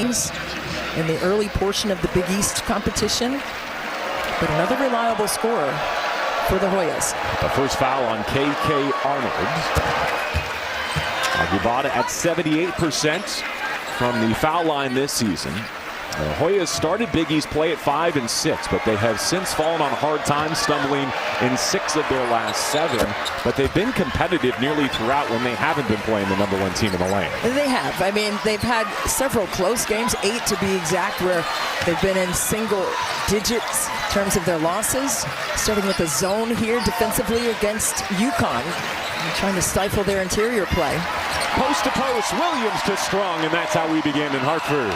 games in the early portion of the Big East competition. But another reliable scorer for the Hoyas. The first foul on K.K. Arnold. Aguibada at 78% from the foul line this season. The Hoyas started Big East play at 5 and 6, but they have since fallen on hard times, stumbling in 6 of their last 7. But they've been competitive nearly throughout when they haven't been playing the #1 team in the land. They have. I mean, they've had several close games, 8 to be exact, where they've been in single digits in terms of their losses. Starting with the zone here defensively against Uconn, trying to stifle their interior play. Post to post, Williams to Strong, and that's how we begin in Hartford.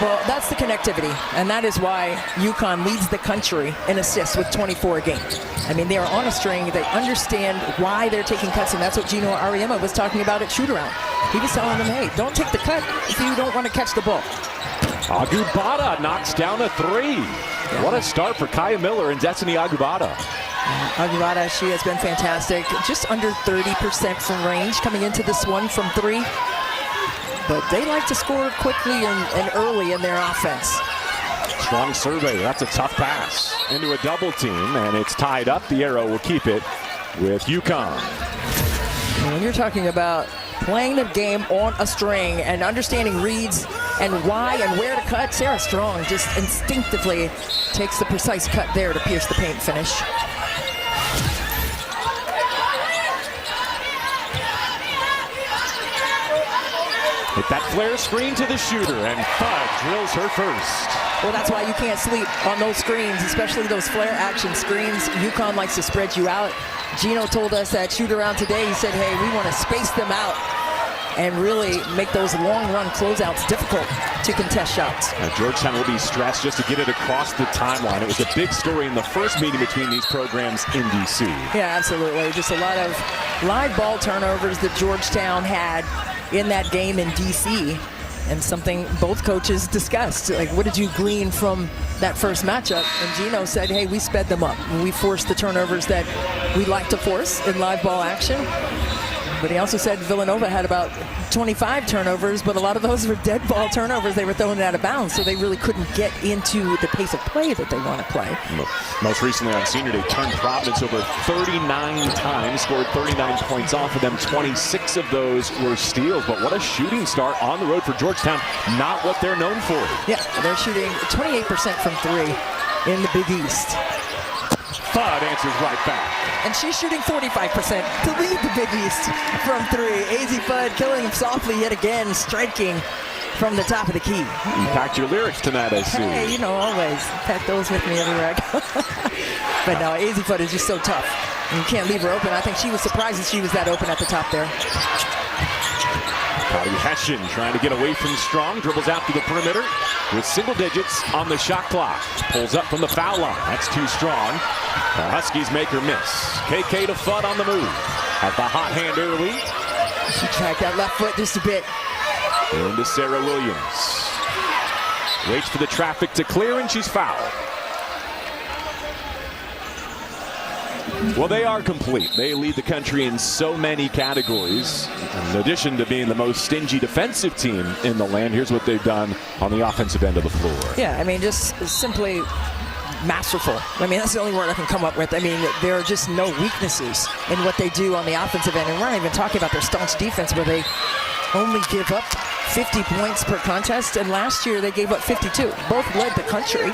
Well, that's the connectivity, and that is why Uconn leads the country in assists with 24 a game. I mean, they are on a string. They understand why they're taking cuts, and that's what Gino Auriemma was talking about at shoot-around. He was telling them, hey, don't take the cut if you don't want to catch the ball. Aguibada knocks down a 3. Yeah. What a start for Kaya Miller and Destiny Aguibada. Aguibada, she has been fantastic. Just under 30% from range coming into this one from 3. But they like to score quickly and early in their offense. Strong survey. That's a tough pass into a double team, and it's tied up. The arrow will keep it with Uconn. When you're talking about playing the game on a string and understanding reads and why and where to cut, Sarah Strong just instinctively takes the precise cut there to pierce the paint finish. Hit that flare screen to the shooter, and Fudd drills her first. Well, that's why you can't sleep on those screens, especially those flare action screens. Uconn likes to spread you out. Gino told us at shoot-around today, he said, hey, we want to space them out and really make those long-run closeouts difficult to contest shots. Now, Georgetown will be stressed just to get it across the timeline. It was a big story in the first meeting between these programs in D.C. Yeah, absolutely. Just a lot of live ball turnovers that Georgetown had in that game in D.C. and something both coaches discussed. Like, what did you glean from that first matchup? And Gino said, hey, we sped them up. We forced the turnovers that we like to force in live ball action. But he also said Villanova had about 25 turnovers, but a lot of those were dead ball turnovers. They were throwing it out of bounds, so they really couldn't get into the pace of play that they want to play. Most recently on Senior Day, turned Providence over 39 times, scored 39 points off of them. 26 of those were steals, but what a shooting start on the road for Georgetown. Not what they're known for. Yeah, they're shooting 28% from 3 in the Big East. Fudd answers right back. And she's shooting 45% to lead the Big East from 3. AZ Fudd killing him softly yet again, striking from the top of the key. You packed your lyrics tonight, I see. Hey, you know, always pack those with me everywhere I go. But no, AZ Fudd is just so tough. And you can't leave her open. I think she was surprised that she was that open at the top there. Kali Hession trying to get away from Strong, dribbles out to the perimeter with single digits on the shot clock. Pulls up from the foul line. That's too strong. The Huskies make her miss. KK to Fudd on the move. At the hot hand early. She tracked that left foot just a bit. Into Sarah Williams. Waits for the traffic to clear, and she's fouled. Well, they are complete. They lead the country in so many categories. In addition to being the most stingy defensive team in the land, here's what they've done on the offensive end of the floor. Yeah, I mean, just simply masterful. I mean, that's the only word I can come up with. I mean, there are just no weaknesses in what they do on the offensive end. And we're not even talking about their staunch defense where they only give up 50 points per contest. And last year they gave up 52. Both led the country,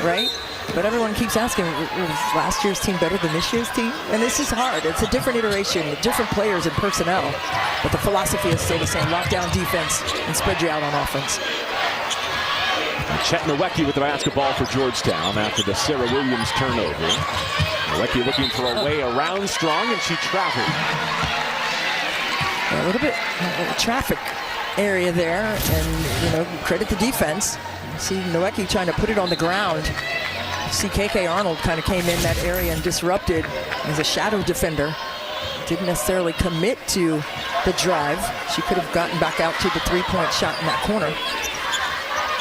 right? But everyone keeps asking, was last year's team better than this year's team? And this is hard. It's a different iteration, different players and personnel. But the philosophy is still the same. Lock down defense and spread you out on offense. Chet Nowicki with the basketball for Georgetown after the Sarah Williams turnover. Nowicki looking for a way around Strong, and she traveled. A little bit traffic area there, and, you know, credit the defense. You see Nowicki trying to put it on the ground. See KK Arnold kind of came in that area and disrupted as a shadow defender. Didn't necessarily commit to the drive. She could have gotten back out to the three-point shot in that corner.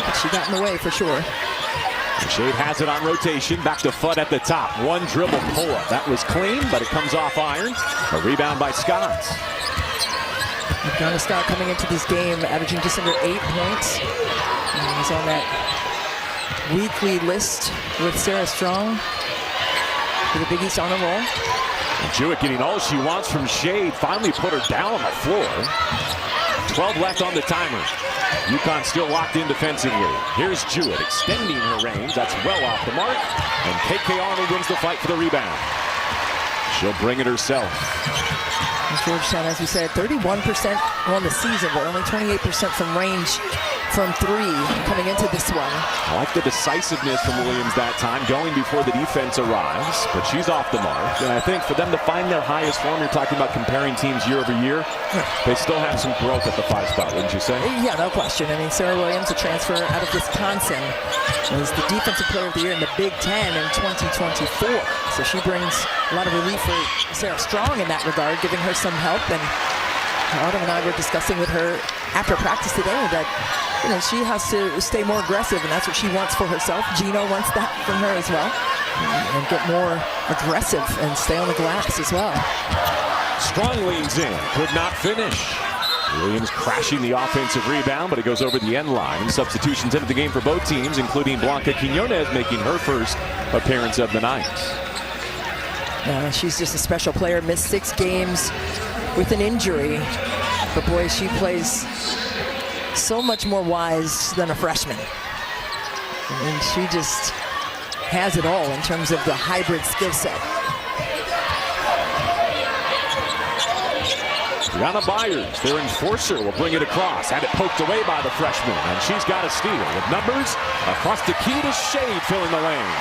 But she got in the way for sure. Shade has it on rotation. Back to Fudd at the top. One dribble pull-up. That was clean, but it comes off iron. A rebound by Scott. Donna Scott coming into this game averaging just under 8 points. She's on that weekly list with Sarah Strong for the Big East Honor Roll. And Jewett getting all she wants from Shade. Finally put her down on the floor. 12 left on the timer. Uconn still locked in defensively. Here's Jewett extending her range. That's well off the mark. And KK Arnold wins the fight for the rebound. She'll bring it herself. Georgetown, as we said, 31% on the season, but only 28% from range from three coming into this one. I like the decisiveness from Williams that time, going before the defense arrives, but she's off the mark. And I think for them to find their highest form, you're talking about comparing teams year over year, they still have some growth at the 5 spot, wouldn't you say? Yeah, no question. I mean, Sarah Williams, a transfer out of Wisconsin, was the defensive player of the year in the Big Ten in 2024. So she brings a lot of relief for Sarah Strong in that regard, giving her some help. And Autumn and I were discussing with her after practice today that, you know, she has to stay more aggressive, and that's what she wants for herself. Gino wants that from her as well, and get more aggressive and stay on the glass as well. Strong leans in, could not finish. Williams crashing the offensive rebound, but it goes over the end line. Substitutions into the game for both teams, including Blanca Quiñones making her first appearance of the night. She's just a special player. Missed 6 games with an injury, but boy, she plays so much more wise than a freshman. I mean, she just has it all in terms of the hybrid skill set. Brianna Byers, their enforcer, will bring it across. Had it poked away by the freshman, and she's got a steal. With numbers across the key to Shade, filling the lane.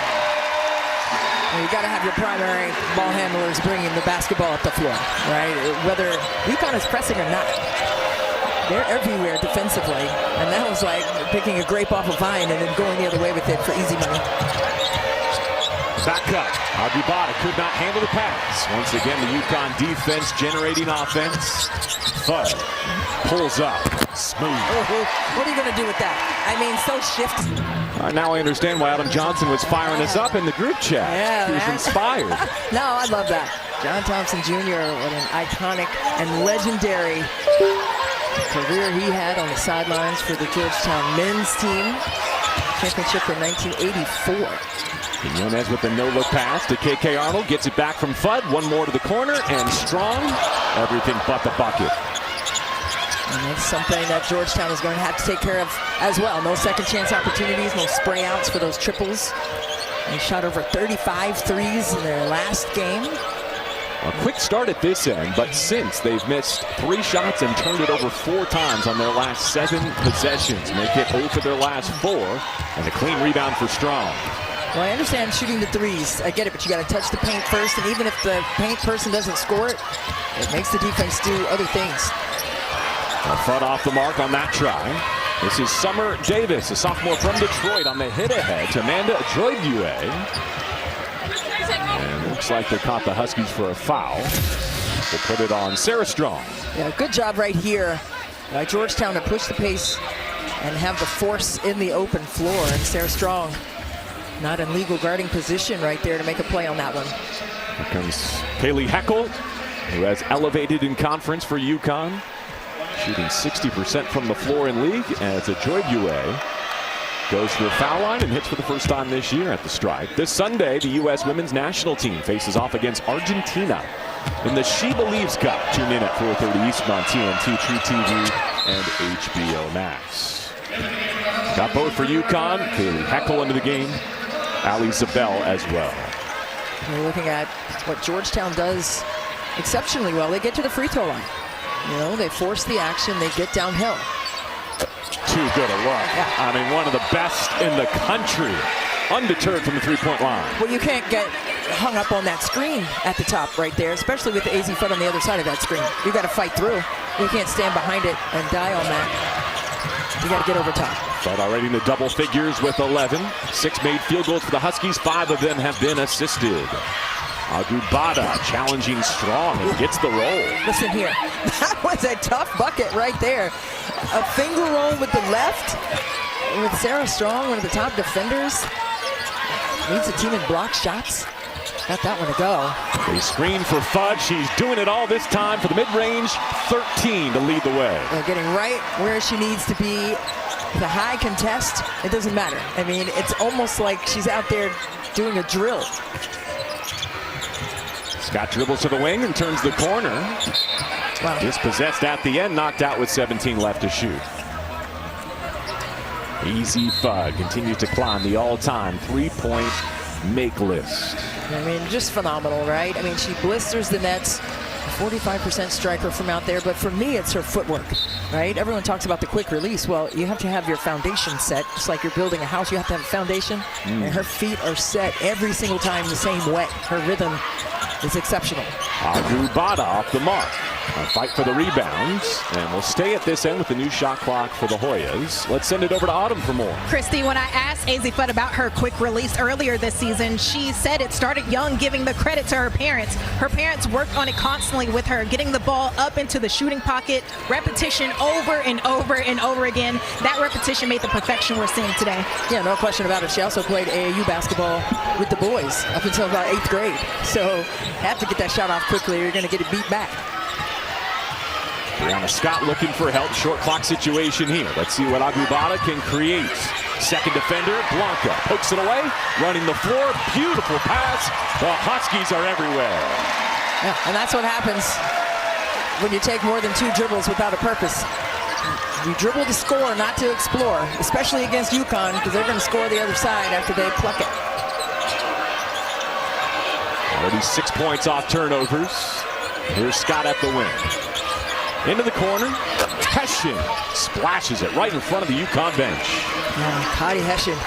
Well, you got to have your primary ball handlers bringing the basketball up the floor, right? Whether Uconn is pressing or not. They're everywhere defensively, and that was like picking a grape off a vine and then going the other way with it for easy money. Back cut. Agubata could not handle the pass. Once again, the Uconn defense generating offense. Fudd pulls up. Smooth. What are you going to do with that? I mean, so shifty. Now I understand why Adam Johnson was firing us up in the group chat. Yeah, he was inspired. No, I love that. John Thompson Jr., what an iconic and legendary career he had on the sidelines for the Georgetown men's team. Championship in 1984. Quiñones with the no-look pass to KK Arnold. Gets it back from Fudd. One more to the corner, and Strong. Everything but the bucket. And that's something that Georgetown is going to have to take care of as well. No second chance opportunities, no spray outs for those triples. They shot over 35 threes in their last game. A quick start at this end, but since they've missed 3 shots and turned it over 4 times on their last 7 possessions. Make it 0 for their last 4, and a clean rebound for Strong. Well, I understand shooting the threes. I get it, but you got to touch the paint first, and even if the paint person doesn't score it, it makes the defense do other things. Fudd off the mark on that try. This is Summer Davis, a sophomore from Detroit, on the hit-ahead to Amanda Georgetaun. And looks like they caught the Huskies for a foul. We'll put it on Sarah Strong. Yeah, good job right here by Georgetown to push the pace and have the force in the open floor. And Sarah Strong not in legal guarding position right there to make a play on that one. Here comes Kaylee Heckel, who has elevated in conference for Uconn. Shooting 60% from the floor in league, as Georgetaun goes to the foul line and hits for the first time this year at the stripe. This Sunday, the U.S. women's national team faces off against Argentina in the She Believes Cup. Tune in at 4:30 Eastern on TNT, True TV, and HBO Max. Got both for Uconn. Kaylee Heckel into the game. Ali Zabel as well. We're looking at what Georgetown does exceptionally well. They get to the free throw line. You know, they force the action, they get downhill. Too good a look. Yeah. I mean, one of the best in the country. Undeterred from the three-point line. Well, you can't get hung up on that screen at the top right there, especially with the AZ Fudd on the other side of that screen. You got to fight through. You can't stand behind it and die on that. You got to get over top. Fudd already in the double figures with 11. 6 made field goals for the Huskies. 5 of them have been assisted. Agubata challenging Strong and gets the roll. Listen here, that was a tough bucket right there. A finger roll with the left with Sarah Strong, one of the top defenders. Leads the team in block shots. Got that one to go. They screen for Fudd. She's doing it all this time for the mid-range. 13 to lead the way. They're getting right where she needs to be the high contest, it doesn't matter. I mean, it's almost like she's out there doing a drill. Scott dribbles to the wing and turns the corner. Wow. Dispossessed at the end, knocked out with 17 left to shoot. Easy Fudd continues to climb the all-time three-point make list. I mean, just phenomenal, right? I mean, she blisters the nets. 45% striker from out there, but for me, it's her footwork, right? Everyone talks about the quick release. Well, you have to have your foundation set. Just like you're building a house, you have to have a foundation. And her feet are set every single time the same way. Her rhythm is exceptional. Agubada off the mark. A fight for the rebounds, and we'll stay at this end with the new shot clock for the Hoyas. Let's send it over to Autumn for more. Christy, when I asked AZ Fudd about her quick release earlier this season, she said it started young, giving the credit to her parents. Her parents worked on it constantly with her, getting the ball up into the shooting pocket, repetition over and over and over again. That repetition made the perfection we're seeing today. Yeah, no question about it. She also played AAU basketball with the boys up until about 8th grade. So have to get that shot off quickly or you're going to get it beat back. Brianna Scott looking for help. Short clock situation here. Let's see what Agubada can create. Second defender, Blanca pokes it away, running the floor. Beautiful pass. The Huskies are everywhere. Yeah, and that's what happens when you take more than 2 dribbles without a purpose. You dribble to score, not to explore, especially against Uconn, because they're going to score the other side after they pluck it. Already 6 points off turnovers. Here's Scott at the wing. Into the corner. Hession splashes it right in front of the Uconn bench. Kadi Hession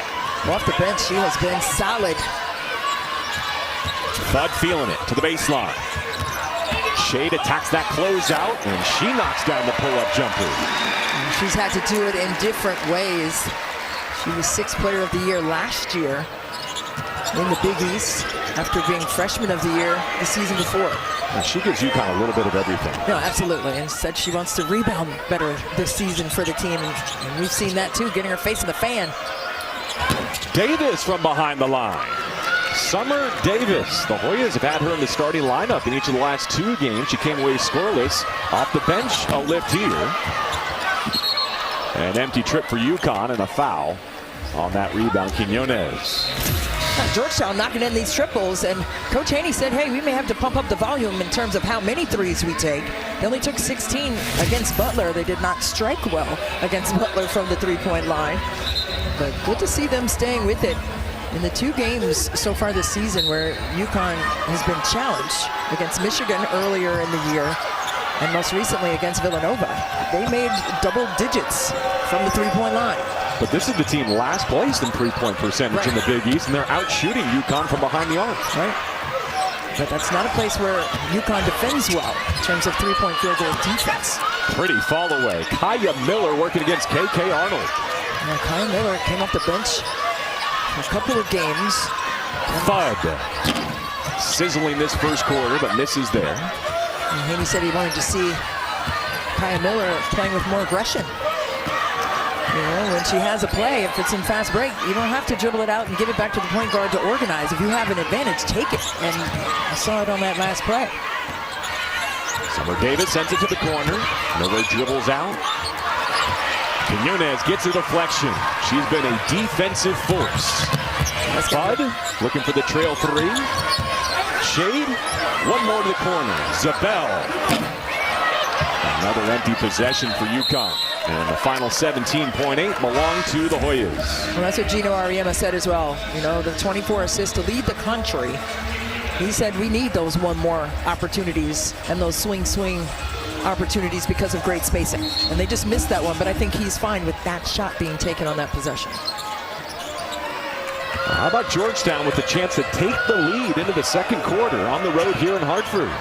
off the bench. She has been solid. Fudd feeling it to the baseline. Shade attacks that closeout, and she knocks down the pull-up jumper. And she's had to do it in different ways. She was 6th player of the year last year in the Big East after being freshman of the year the season before. And she gives UConn a little bit of everything. No, absolutely. And said she wants to rebound better this season for the team. And we've seen that too, getting her face in the fan. Davis from behind the line. Summer Davis. The Hoyas have had her in the starting lineup in each of the last 2 games. She came away scoreless. Off the bench, a lift here. An empty trip for UConn and a foul on that rebound. Quinones. Georgetown knocking in these triples, and Coach Haney said, hey, we may have to pump up the volume in terms of how many threes we take. They only took 16 against Butler. They did not strike well against Butler from the 3-point line. But good to see them staying with it. In the 2 games so far this season where UConn has been challenged against Michigan earlier in the year and most recently against Villanova, they made double digits from the 3-point line. But this is the team last placed in 3-point percentage in the Big East, and they're out shooting UConn from behind the arc. Right. But that's not a place where UConn defends well in terms of 3-point field goal defense. Pretty fall away. Kaya Miller working against KK Arnold. Now, Kaya Miller came off the bench for a couple of games. Fudd sizzling this first quarter, but misses there. And Haney said he wanted to see Kaya Miller playing with more aggression. You know, when she has a play, if it's in fast break, you don't have to dribble it out and give it back to the point guard to organize. If you have an advantage, take it. And I saw it on that last play. Summer Davis sends it to the corner. Miller dribbles out. Quinones gets a deflection. She's been a defensive force. Fudd looking for the trail 3. Shade. One more to the corner. Zabel. Another empty possession for UConn. And the final 17.8 belong to the Hoyas. Well, that's what Gino Ariema said as well. You know, the 24 assists to lead the country. He said we need those one more opportunities and those swing opportunities because of great spacing. And they just missed that one, but I think he's fine with that shot being taken on that possession. How about Georgetown with the chance to take the lead into the second quarter on the road here in Hartford?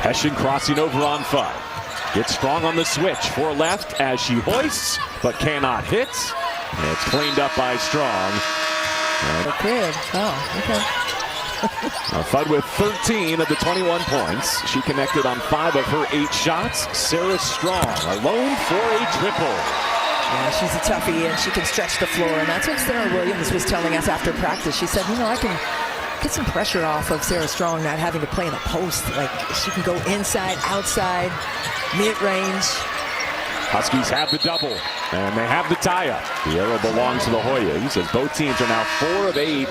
Hession crossing over on Fudd. Gets strong on the switch for left as she hoists, but cannot hit. And it's cleaned up by Strong. Okay. Oh, okay. Fudd with 13 of the 21 points. She connected on 5 of her 8 shots. Sarah Strong alone for a triple. Yeah, she's a toughie, and she can stretch the floor. And that's what Sarah Williams was telling us after practice. She said, you know, I can get some pressure off of Sarah Strong not having to play in a post. Like, she can go inside, outside. mid-range. Huskies have the double, and they have the tie-up. The arrow belongs to the Hoyas, as both teams are now 4 of 8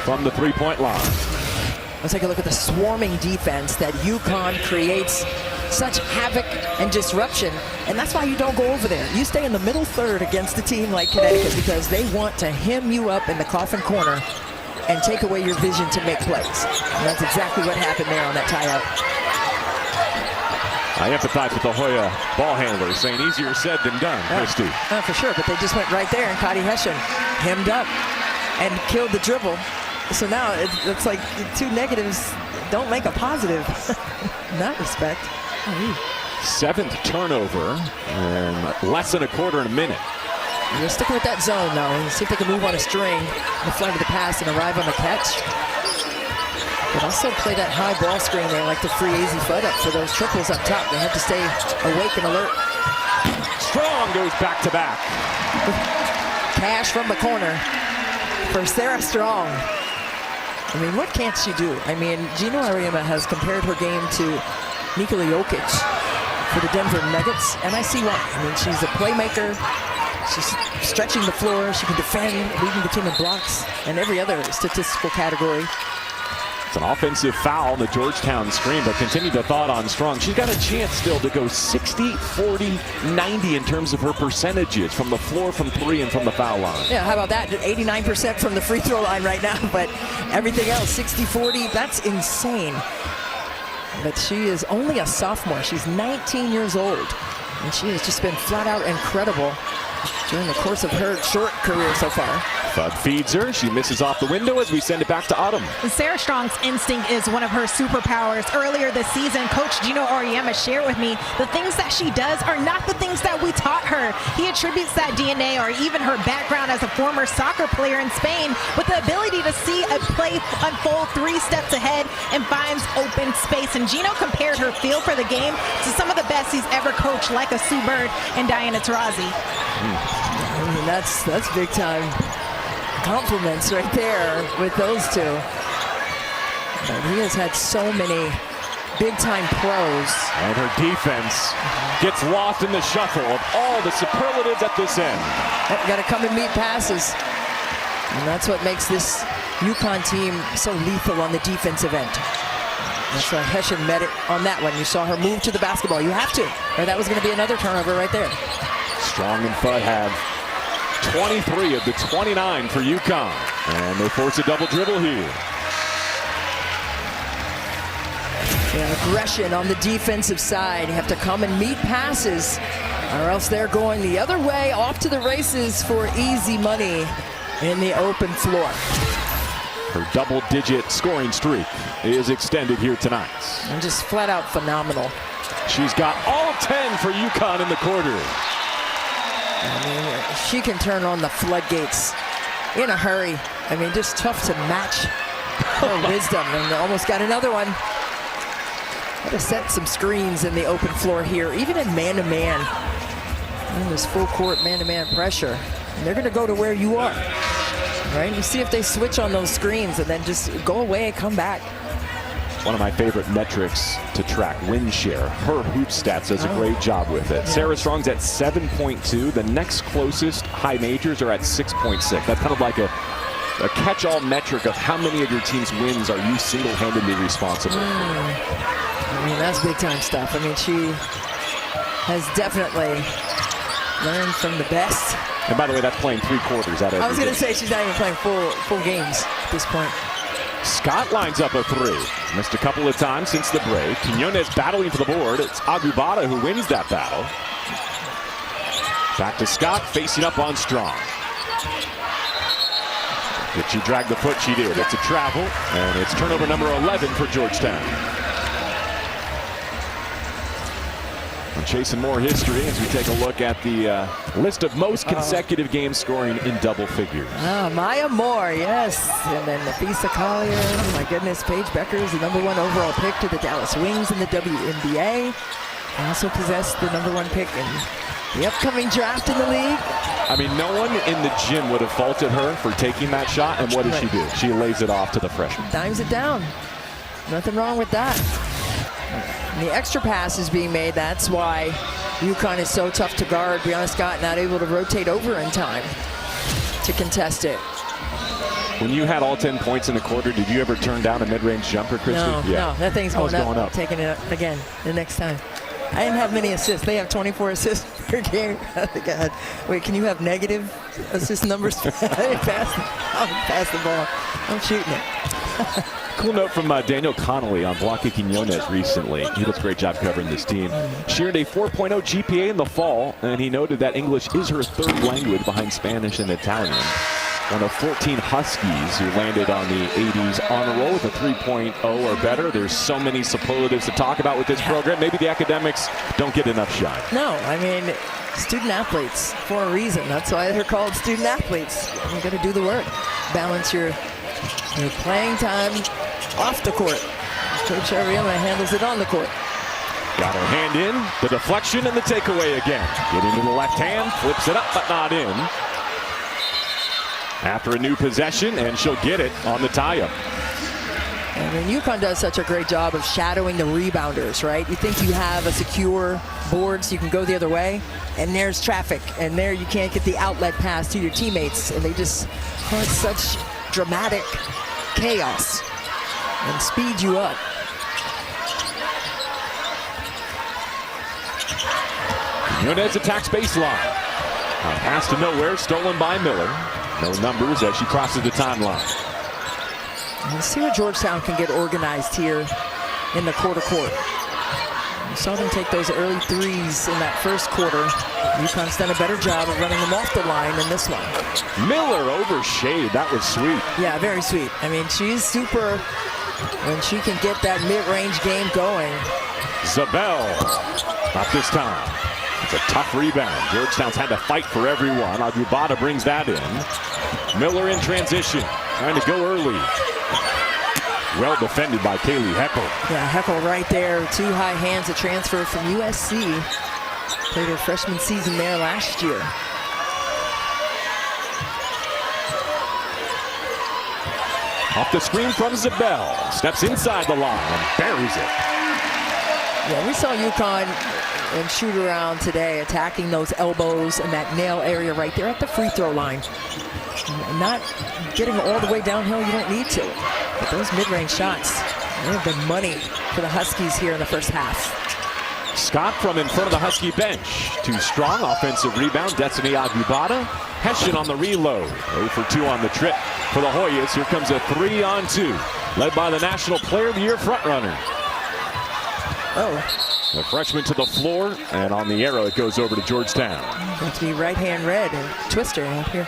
from the three-point line. Let's take a look at the swarming defense that Uconn creates. Such havoc and disruption, and that's why you don't go over there. You stay in the middle third against a team like Connecticut because they want to hem you up in the coffin corner and take away your vision to make plays. And that's exactly what happened there on that tie-up. I empathize with the Hoya ball handler, saying easier said than done, Christy. For sure, but they just went right there, and Cotty Hessian hemmed up and killed the dribble. So now it's like 2 negatives don't make a positive in that respect. 7th turnover and less than a quarter in a minute. They're sticking with that zone now and see if they can move on a string in front of the pass and arrive on the catch. But also play that high ball screen there, like the free easy Fudd up for those triples up top. They have to stay awake and alert. Strong goes back to back. Cash from the corner for Sarah Strong. I mean, what can't she do? I mean, Gino Ariema has compared her game to Nikola Jokic for the Denver Nuggets, and I see why. I mean, she's a playmaker. She's stretching the floor. She can defend, leading the team in blocks, and every other statistical category. It's an offensive foul on the Georgetown screen, but continue the thought on Strong. She's got a chance still to go 60, 40, 90 in terms of her percentages from the floor, from 3, and from the foul line. Yeah, how about that? 89% from the free throw line right now, but everything else, 60, 40, that's insane. But she is only a sophomore. She's 19 years old, and she has just been flat out incredible during the course of her short career so far. Fudd feeds her. She misses off the window as we send it back to Autumn. Sarah Strong's instinct is one of her superpowers. Earlier this season, Coach Gino Ariema shared with me the things that she does are not the things that we taught her. He attributes that DNA or even her background as a former soccer player in Spain with the ability to see a play unfold 3 steps ahead and finds open space. And Gino compared her feel for the game to some of the best he's ever coached, like a Sue Bird and Diana Taurasi. I mean, that's big time compliments right there with those two. But he has had so many big-time pros. And her defense gets lost in the shuffle of all the superlatives at this end. Got to come and meet passes. And that's what makes this Uconn team so lethal on the defensive end. That's why Hessian met it on that one. You saw her move to the basketball. You have to, or that was going to be another turnover right there. Strong and Fudd have 23 of the 29 for Uconn. And they force a double dribble here. Yeah, aggression on the defensive side. You have to come and meet passes, or else they're going the other way, off to the races for easy money in the open floor. Her double-digit scoring streak is extended here tonight. And just flat out phenomenal. She's got all 10 for Uconn in the quarter. I mean, she can turn on the floodgates in a hurry. I mean, just tough to match her wisdom. And almost got another one. Got to set some screens in the open floor here, even in man-to-man. In this full court man-to-man pressure. And they're going to go to where you are. Right? You see if they switch on those screens and then just go away and come back. One of my favorite metrics to track, win share. Her hoop stats does a great job with it. Yeah. Sarah Strong's at 7.2. The next closest high majors are at 6.6. That's kind of like a catch-all metric of how many of your team's wins are you single-handedly responsible for. I mean, that's big-time stuff. I mean, she has definitely learned from the best. And by the way, that's playing 3 quarters out of I was going to say she's not even playing full games at this point. Scott lines up a 3. Missed a couple of times since the break. Quiñones battling for the board. It's Agubata who wins that battle. Back to Scott, facing up on Strong. Did she drag the foot? She did. It's a travel, and it's turnover number 11 for Georgetown. We're chasing more history as we take a look at the list of most consecutive games scoring in double figures. Maya Moore, yes. And then Nafisa Collier. Oh my goodness, Paige Becker is the #1 overall pick to the Dallas Wings in the WNBA. I also possessed the #1 pick in the upcoming draft in the league. I mean, no one in the gym would have faulted her for taking that shot. And what does she do? She lays it off to the freshman. Dimes it down. Nothing wrong with that. And the extra pass is being made. That's why Uconn is so tough to guard. Brianna Scott not able to rotate over in time to contest it. When you had all 10 points in the quarter, did you ever turn down a mid-range jumper, Christy? No, yeah. no, that thing's going up. Taking it up again the next time. I didn't have many assists. They have 24 assists per game. God. Wait, can you have negative assist numbers? I didn't pass the ball. I'm shooting it. Cool note from Daniel Connolly on Blocky Quiñones recently. He does a great job covering this team. She earned a 4.0 GPA in the fall, and he noted that English is her third language behind Spanish and Italian. One of 14 Huskies who landed on the 80s honor roll with a 3.0 or better. There's so many superlatives to talk about with this program. Maybe the academics don't get enough shine. No, I mean, student athletes for a reason. That's why they're called student athletes. You got to do the work. Balance your playing time off the court. Coach Ariella handles it on the court. Got her hand in, the deflection and the takeaway again. Getting to the left hand, flips it up but not in. After a new possession, and she'll get it on the tie-up. I mean, Uconn does such a great job of shadowing the rebounders, right? You think you have a secure board so you can go the other way, and there's traffic, and there you can't get the outlet pass to your teammates, and they just cause such dramatic chaos and speed you up. Quiñones attacks baseline. Pass to nowhere, stolen by Miller. No numbers as she crosses the timeline. Let's see what Georgetown can get organized here in the quarter court. We saw them take those early threes in that first quarter. Uconn's done a better job of running them off the line than this one. Miller over Shade. That was sweet. Yeah, very sweet. I mean, she's super when she can get that mid-range game going. Zabel. Not this time. It's a tough rebound. Georgetown's had to fight for everyone. Agubata brings that in. Miller in transition. Trying to go early. Well defended by Kaylee Heckel. Yeah, Heckel right there. Two high hands, a transfer from USC. Played her freshman season there last year. Off the screen from Zabel. Steps inside the line and buries it. Yeah, we saw Uconn and shoot around today, attacking those elbows and that nail area right there at the free throw line. Not getting all the way downhill, you don't need to. But those mid-range shots, they have been money for the Huskies here in the first half. Scott from in front of the Husky bench. Too strong, offensive rebound. Destiny Agubata. Hessian on the reload. 0 for 2 on the trip for the Hoyas. Here comes a 3-on-2. Led by the National Player of the Year frontrunner. Oh. The freshman to the floor, and on the arrow it goes over to Georgetown. Going to be right hand red and twister up here.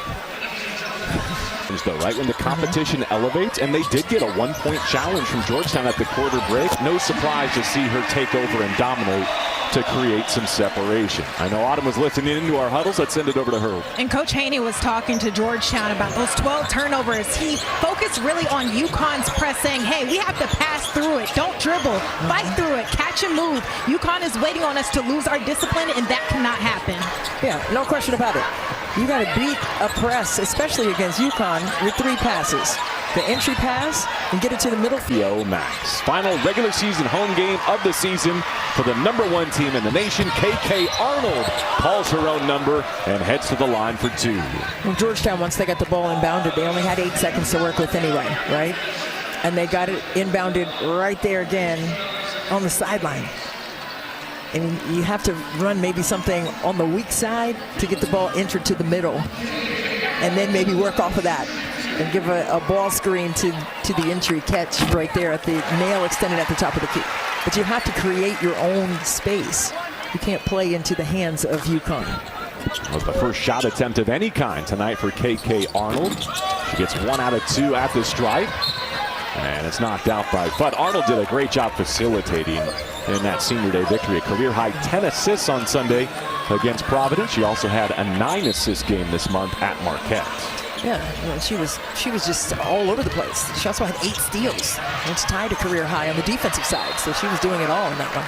Though, right when the competition elevates, and they did get a 1-point challenge from Georgetown at the quarter break. No surprise to see her take over and dominate to create some separation. I know Autumn was listening into our huddles. Let's send it over to her. And Coach Haney was talking to Georgetown about those 12 turnovers. He focused really on Uconn's press, saying, hey, we have to pass through it. Don't dribble. Fight through it. Catch and move. Uconn is waiting on us to lose our discipline, and that cannot happen. Yeah, no question about it. You got to beat a press, especially against Uconn, with 3 passes. The entry pass and get it to the middle. Max. Final regular season home game of the season for the #1 team in the nation. KK Arnold calls her own number and heads to the line for 2. Well, Georgetown, once they got the ball inbounded, they only had 8 seconds to work with anyway, right? And they got it inbounded right there again on the sideline. And you have to run maybe something on the weak side to get the ball entered to the middle. And then maybe work off of that and give a ball screen to the entry catch right there at the nail extended at the top of the key. But you have to create your own space. You can't play into the hands of Uconn. That was the first shot attempt of any kind tonight for KK Arnold. She gets 1 out of 2 at the stripe. And it's knocked out by Fudd. Arnold did a great job facilitating in that senior day victory. A career high 10 assists on Sunday against Providence. She also had a 9-assist game this month at Marquette. Yeah, well, she was just all over the place. She also had 8 steals, which tied a career high on the defensive side. So she was doing it all in that one.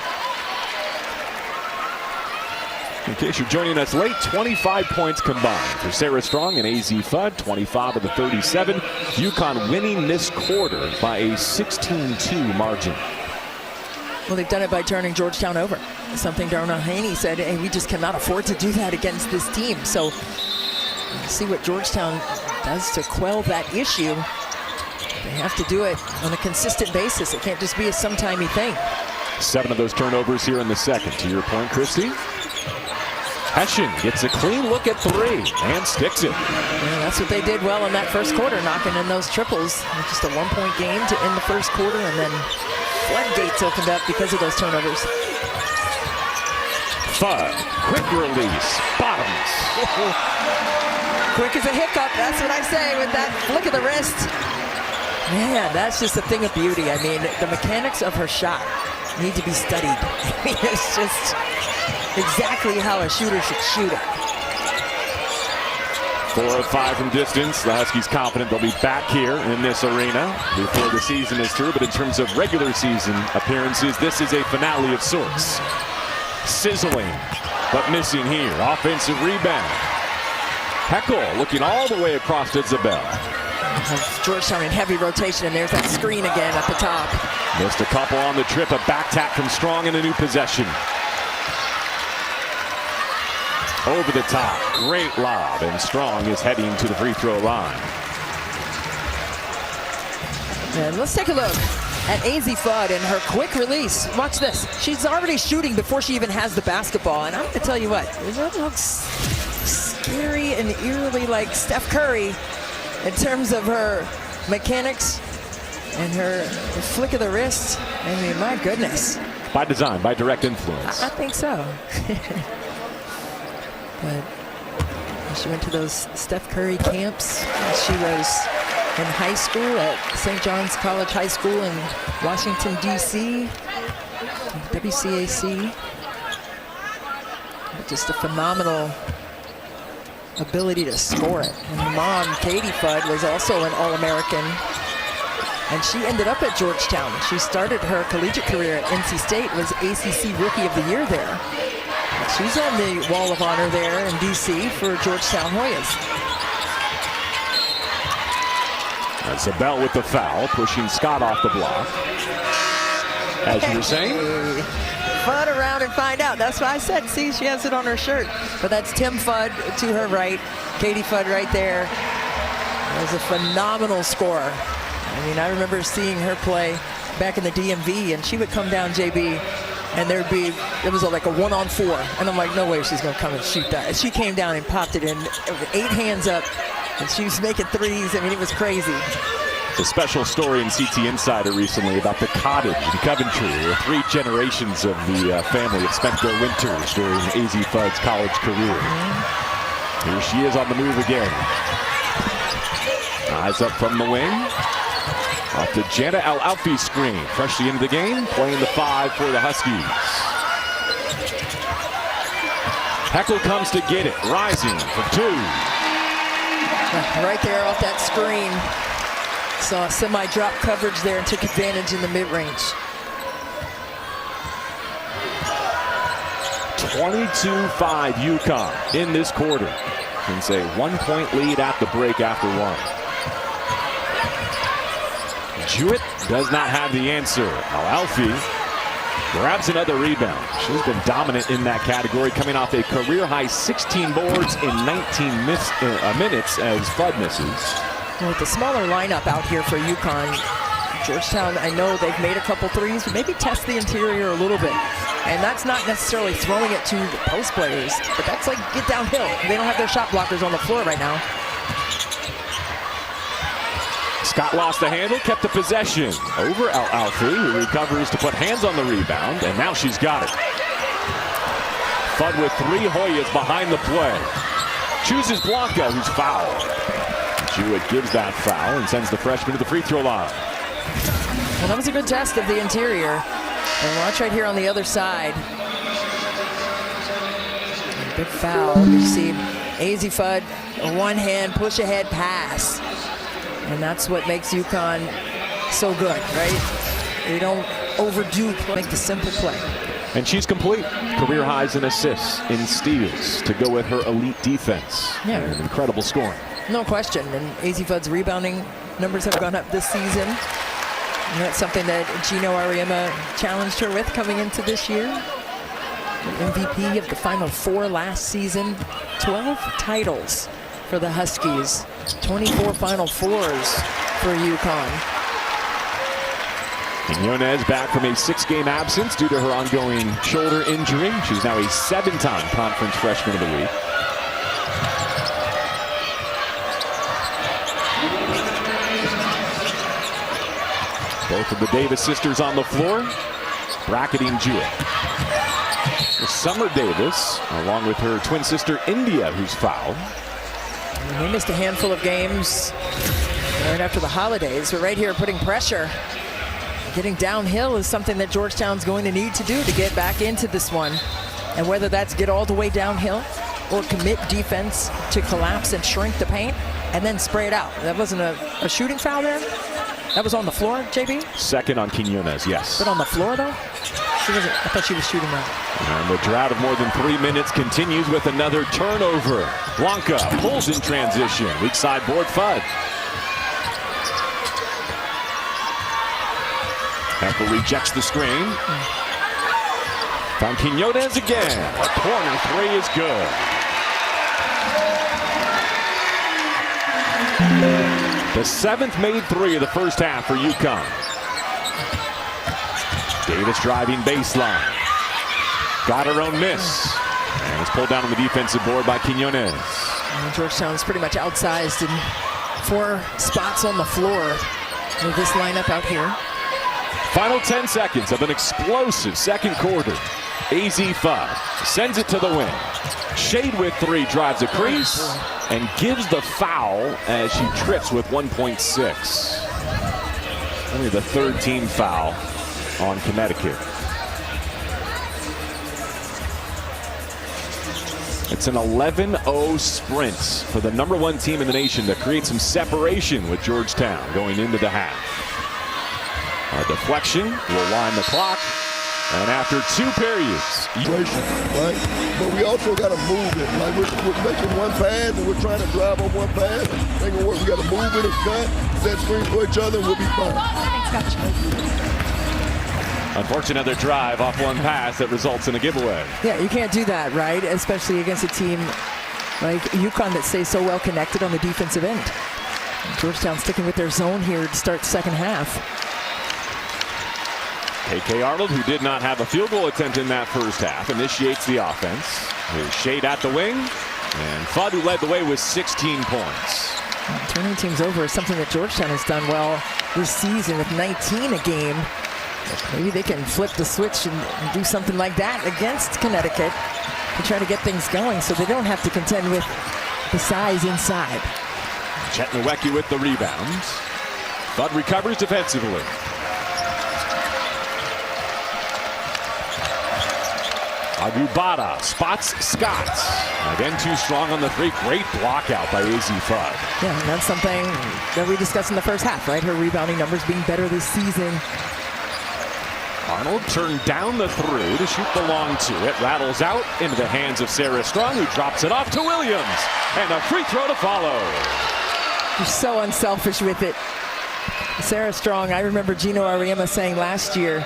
In case you're joining us late, 25 points combined for Sarah Strong and AZ Fudd, 25 of the 37. Uconn winning this quarter by a 16-2 margin. Well, they've done it by turning Georgetown over. Something Darnell Haney said, hey, we just cannot afford to do that against this team. So we'll see what Georgetown does to quell that issue. They have to do it on a consistent basis. It can't just be a sometimey thing. 7 of those turnovers here in the second. To your point, Christy. Hessian gets a clean look at 3 and sticks it. Yeah, that's what they did well in that first quarter, knocking in those triples. Just a 1-point game to end the first quarter, and then floodgates opened up because of those turnovers. Fudd, quick release, bottoms. Quick as a hiccup, that's what I say with that flick of the wrist. Man, that's just a thing of beauty. I mean, the mechanics of her shot need to be studied. I mean, it's just exactly how a shooter should shoot it. 4 of 5 from distance. The Huskies confident they'll be back here in this arena before the season is through. But in terms of regular season appearances, this is a finale of sorts. Sizzling, but missing here. Offensive rebound. Heckel looking all the way across to Zabel. Georgetown in heavy rotation, and there's that screen again at the top. Missed a couple on the trip. A back tap from Strong in a new possession. Over the top, great lob, and Strong is heading to the free throw line. And let's take a look at AZ Fudd and her quick release. Watch this. She's already shooting before she even has the basketball. And I'm going to tell you what, it looks scary and eerily like Steph Curry in terms of her mechanics and her flick of the wrist. I mean, my goodness. By design, by direct influence. I think so. But she went to those Steph Curry camps. She was in high school at St. John's College High School in Washington, D.C., WCAC. Just a phenomenal ability to score it. And her mom, Katie Fudd, was also an All-American. And she ended up at Georgetown. She started her collegiate career at NC State, was ACC Rookie of the Year there. She's on the Wall of Honor there in D.C. for Georgetown Hoyas. That's Zabel with the foul, pushing Scott off the block. As you were saying? Fudd around and find out. That's what I said. See, she has it on her shirt. But that's Tim Fudd to her right. Katie Fudd right there. Was a phenomenal scorer. I mean, I remember seeing her play back in the DMV, and she would come down, JB, and it was like a 1-on-4. And I'm like, no way she's going to come and shoot that. And she came down and popped it in, 8 hands up, and she was making threes. I mean, it was crazy. A special story in CT Insider recently about the cottage in Coventry, where 3 generations of the family have spent their winters during AZ Fudd's college career. Here she is on the move again. Eyes up from the wing. Off the Jana Al-Alfi screen. Freshly into the game, playing the 5 for the Huskies. Heckel comes to get it, rising for 2. Right there off that screen. Saw a semi-drop coverage there and took advantage in the mid-range. 22-5 Uconn in this quarter. It's a 1-point lead at the break after 1. Jewett does not have the answer. Al-Alfi grabs another rebound. She's been dominant in that category, coming off a career-high 16 boards in 19 minutes as Fudd misses. Well, with the smaller lineup out here for Uconn, Georgetown, I know they've made a couple threes, but maybe test the interior a little bit. And that's not necessarily throwing it to the post players, but that's like get downhill. They don't have their shot blockers on the floor right now. Scott lost the handle, kept the possession over Al-Alfi, who recovers to put hands on the rebound, and now she's got it. Fudd with 3 Hoyas behind the play. Chooses Blanca, who's fouled. Jewett gives that foul and sends the freshman to the free throw line. Well, that was a good test of the interior. And watch right here on the other side. Big foul. You see AZ Fudd, a one-hand push-ahead pass. And that's what makes Uconn so good, right? They don't overdo, make the simple play. And she's complete. Career highs in assists, in steals to go with her elite defense. Yeah. And incredible scoring. No question. And AZ Fudd's rebounding numbers have gone up this season. And that's something that Gino Auriemma challenged her with coming into this year. MVP of the Final Four last season. 12 titles for the Huskies. 24 Final Fours for Uconn. Quiñones back from a 6-game absence due to her ongoing shoulder injury. She's now a 7-time Conference Freshman of the Week. Both of the Davis sisters on the floor, bracketing Jewett. Summer Davis, along with her twin sister India, who's fouled. And they missed a handful of games right after the holidays, but right here putting pressure. Getting downhill is something that Georgetown's going to need to do to get back into this one. And whether that's get all the way downhill or commit defense to collapse and shrink the paint and then spray it out. That wasn't a shooting foul there? That was on the floor, JB? Second on Quiñones, yes. But on the floor, though? She wasn't. I thought she was shooting that. And the drought of more than 3 minutes continues with another turnover. Blanca pulls in transition. Weak side board, Fudd. Heppel rejects the screen. Found Quiñones again. A corner three is good. The 7th made three of the first half for Uconn. Davis driving baseline. Got her own miss. And it's pulled down on the defensive board by Quiñones. Georgetown's pretty much outsized in 4 spots on the floor with this lineup out here. Final 10 seconds of an explosive second quarter. AZ Fudd sends it to the wing. Shade with 3 drives a crease and gives the foul as she trips with 1.6. Only the 3rd team foul on Connecticut. It's an 11-0 sprint for the #1 team in the nation to create some separation with Georgetown going into the half. A deflection will wind the clock. And after 2 periods. Right? But we also got to move it. Like we're making one pass and we're trying to drive on one pass. Ain't gonna work. We got to move it and cut, set screen for each other, and we'll be fine. Unfortunate other drive off one pass that results in a giveaway. Yeah, you can't do that, right? Especially against a team like Uconn that stays so well connected on the defensive end. Georgetown sticking with their zone here to start the second half. KK Arnold, who did not have a field goal attempt in that first half, initiates the offense. Here's Shade at the wing. And Fudd, who led the way with 16 points. Turning teams over is something that Georgetown has done well this season with 19 a game. Maybe they can flip the switch and do something like that against Connecticut to try to get things going so they don't have to contend with the size inside. Chetnowecki with the rebound. Fudd recovers defensively. Agubada spots Scott. Again, too strong on the 3. Great block out by AZ Fudd. Yeah, and that's something that we discussed in the first half, right? Her rebounding numbers being better this season. Arnold turned down the 3 to shoot the long 2. It rattles out into the hands of Sarah Strong, who drops it off to Williams. And a free throw to follow. You're so unselfish with it. Sarah Strong, I remember Gino Auriemma saying last year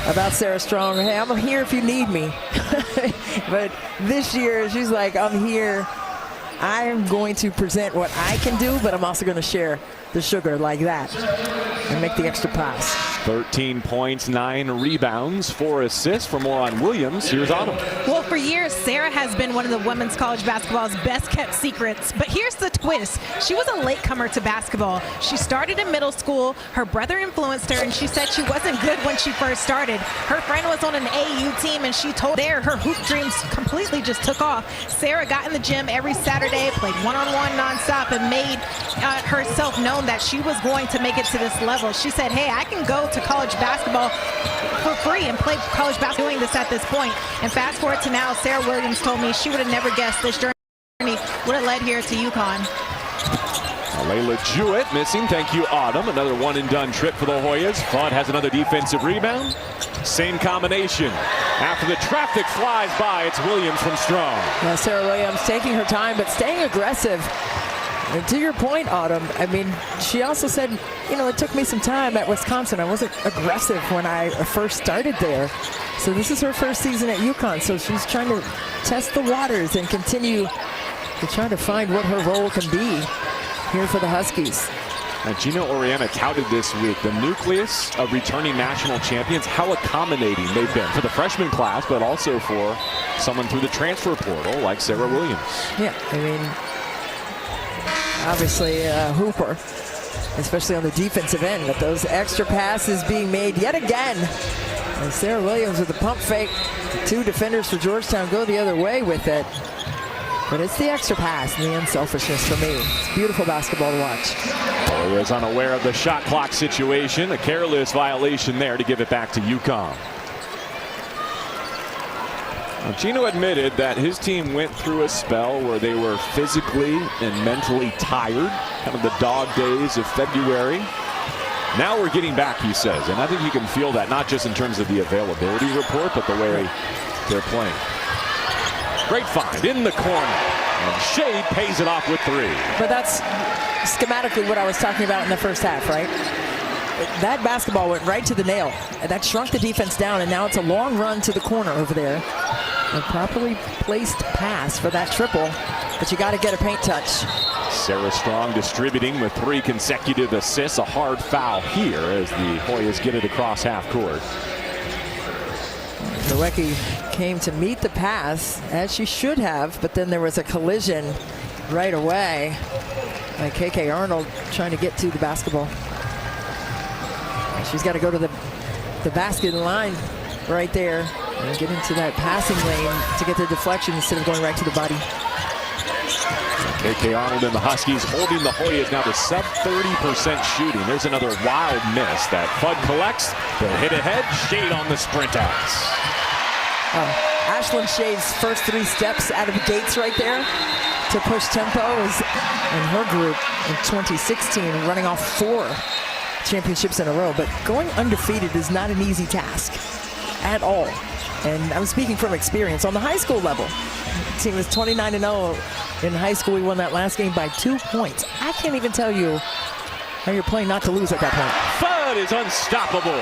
about Sarah Strong, hey, I'm here if you need me. But this year, she's like, I'm here. I'm going to present what I can do, but I'm also going to share the sugar like that and make the extra pass. 13 points, 9 rebounds, 4 assists. For more on Williams, here's Autumn. Well, for years, Sarah has been one of the women's college basketball's best kept secrets. But here's the twist. She was a latecomer to basketball. She started in middle school. Her brother influenced her, and she said she wasn't good when she first started. Her friend was on an AU team, and she told her hoop dreams completely just took off. Sarah got in the gym every Saturday, played one-on-one nonstop, and made herself known that she was going to make it to this level. She said, hey, I can go to college basketball for free and play college basketball doing this at this point. And fast forward to now, Sarah Williams told me she would have never guessed this journey would have led here to Uconn. Layla Jewett missing. Thank you, Autumn. Another one-and-done trip for the Hoyas. Fudd has another defensive rebound. Same combination. After the traffic flies by, it's Williams from Strong. Yeah, Sarah Williams taking her time, but staying aggressive. And to your point, Autumn, I mean, she also said, you know, it took me some time at Wisconsin. I wasn't aggressive when I first started there. So this is her first season at Uconn. So she's trying to test the waters and continue to try to find what her role can be here for the Huskies. And Gino Oriana touted this week the nucleus of returning national champions, how accommodating they've been for the freshman class, but also for someone through the transfer portal like Sarah Williams. Yeah, I mean, obviously Hooper, especially on the defensive end, but those extra passes being made yet again. And Sarah Williams with the pump fake. The two defenders for Georgetown go the other way with it. But it's the extra pass and the unselfishness for me. It's beautiful basketball to watch. Hoyas unaware of the shot clock situation. A careless violation there to give it back to Uconn. Well, Gino admitted that his team went through a spell where they were physically and mentally tired, kind of the dog days of February. Now we're getting back, he says, and I think you can feel that not just in terms of the availability report, but the way they're playing. Great find in the corner, and Shade pays it off with 3. But that's schematically what I was talking about in the first half, right? That basketball went right to the nail, and that shrunk the defense down, and now it's a long run to the corner over there. A properly placed pass for that triple, but you got to get a paint touch. Sarah Strong distributing with 3 consecutive assists. A hard foul here as the Hoyas get it across half court. Nowicki came to meet the pass, as she should have, but then there was a collision right away by KK Arnold trying to get to the basketball. She's got to go to the basket line right there and get into that passing lane to get the deflection instead of going right to the body. KK Arnold and the Huskies holding the Hoyas now to sub 30% shooting. There's another wild miss that Fudd collects. They'll hit ahead. Shade on the sprint outs. Ashlyn Shade's first 3 steps out of the gates right there to push tempo is in her group in 2016, running off 4 championships in a row. But going undefeated is not an easy task at all. And I'm speaking from experience on the high school level. The team was 29-0 in high school. We won that last game by 2 points. I can't even tell you how you're playing not to lose at that point. Fudd is unstoppable.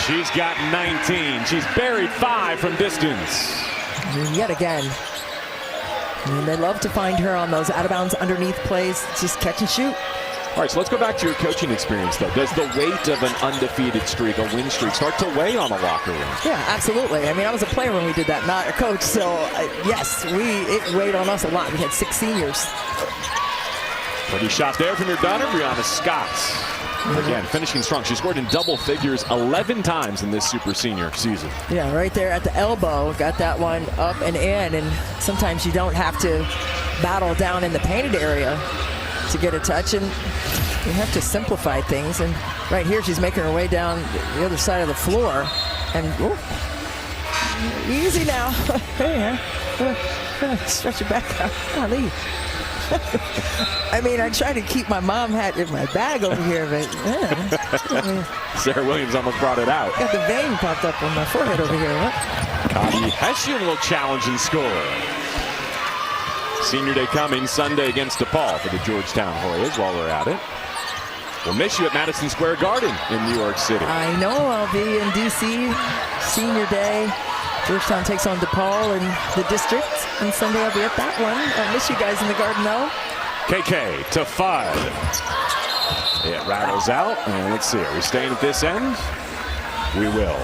She's got 19. She's buried 5 from distance. And yet again, they love to find her on those out-of-bounds underneath plays. Just catch and shoot. All right, so let's go back to your coaching experience, though. Does the weight of an undefeated streak, a win streak, start to weigh on the locker room? Yeah, absolutely. I mean, I was a player when we did that, not a coach. So, yes, it weighed on us a lot. We had 6 seniors. Pretty shot there from your daughter, Brianna Scott. Again, finishing strong. She scored in double figures 11 times in this super senior season. Yeah, right there at the elbow. Got that one up and in. And sometimes you don't have to battle down in the painted area to get a touch. And you have to simplify things. And right here, she's making her way down the other side of the floor. And easy now. Stretch it back out. Golly. I mean, I try to keep my mom hat in my bag over here, but Sarah Williams almost brought it out. Got the vein popped up on my forehead over here. What? Kadi Hessian will challenge and score. Senior Day coming Sunday against DePaul for the Georgetown Hoyas. While we're at it, we'll miss you at Madison Square Garden in New York City. I know. I'll be in D.C. Senior Day. Georgetown takes on DePaul in the district, and Sunday I'll be at that one. I'll miss you guys in the Garden, though. KK to Fudd. It rattles out, and let's see, are we staying at this end? We will.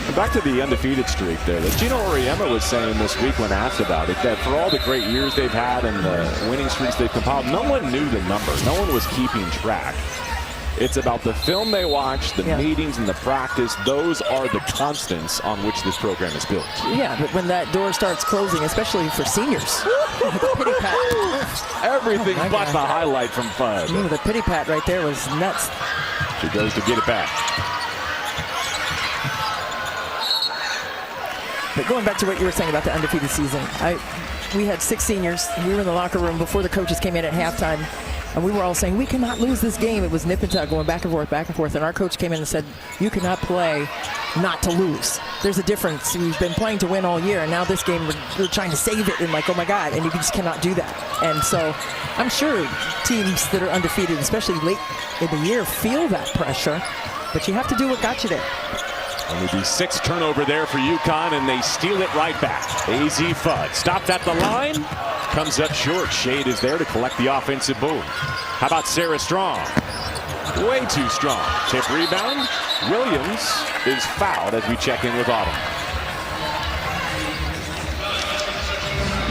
And back to the undefeated streak there that Gino Oriana was saying this week when asked about it, that for all the great years they've had and the winning streaks they've compiled, no one knew the number. No one was keeping track. It's about the film they watch, the meetings and the practice. Those are the constants on which this program is built. Yeah, but when that door starts closing, especially for seniors. Pity pat. Everything but the highlight from Fudd. The pity pat right there was nuts. She goes to get it back. But going back to what you were saying about the undefeated season, we had 6 seniors. We were in the locker room before the coaches came in at halftime. And we were all saying, we cannot lose this game. It was nip and tuck, going back and forth. And our coach came in and said, you cannot play not to lose. There's a difference. We've been playing to win all year, and now this game, we're trying to save it, and like, oh my God, and you just cannot do that. And so I'm sure teams that are undefeated, especially late in the year, feel that pressure, but you have to do what got you there. Only be 6 turnover there for Uconn, and they steal it right back. AZ Fudd stopped at the line, comes up short. Shade is there to collect the offensive boom. How about Sarah Strong? Way too strong. Tip rebound. Williams is fouled as we check in with Autumn.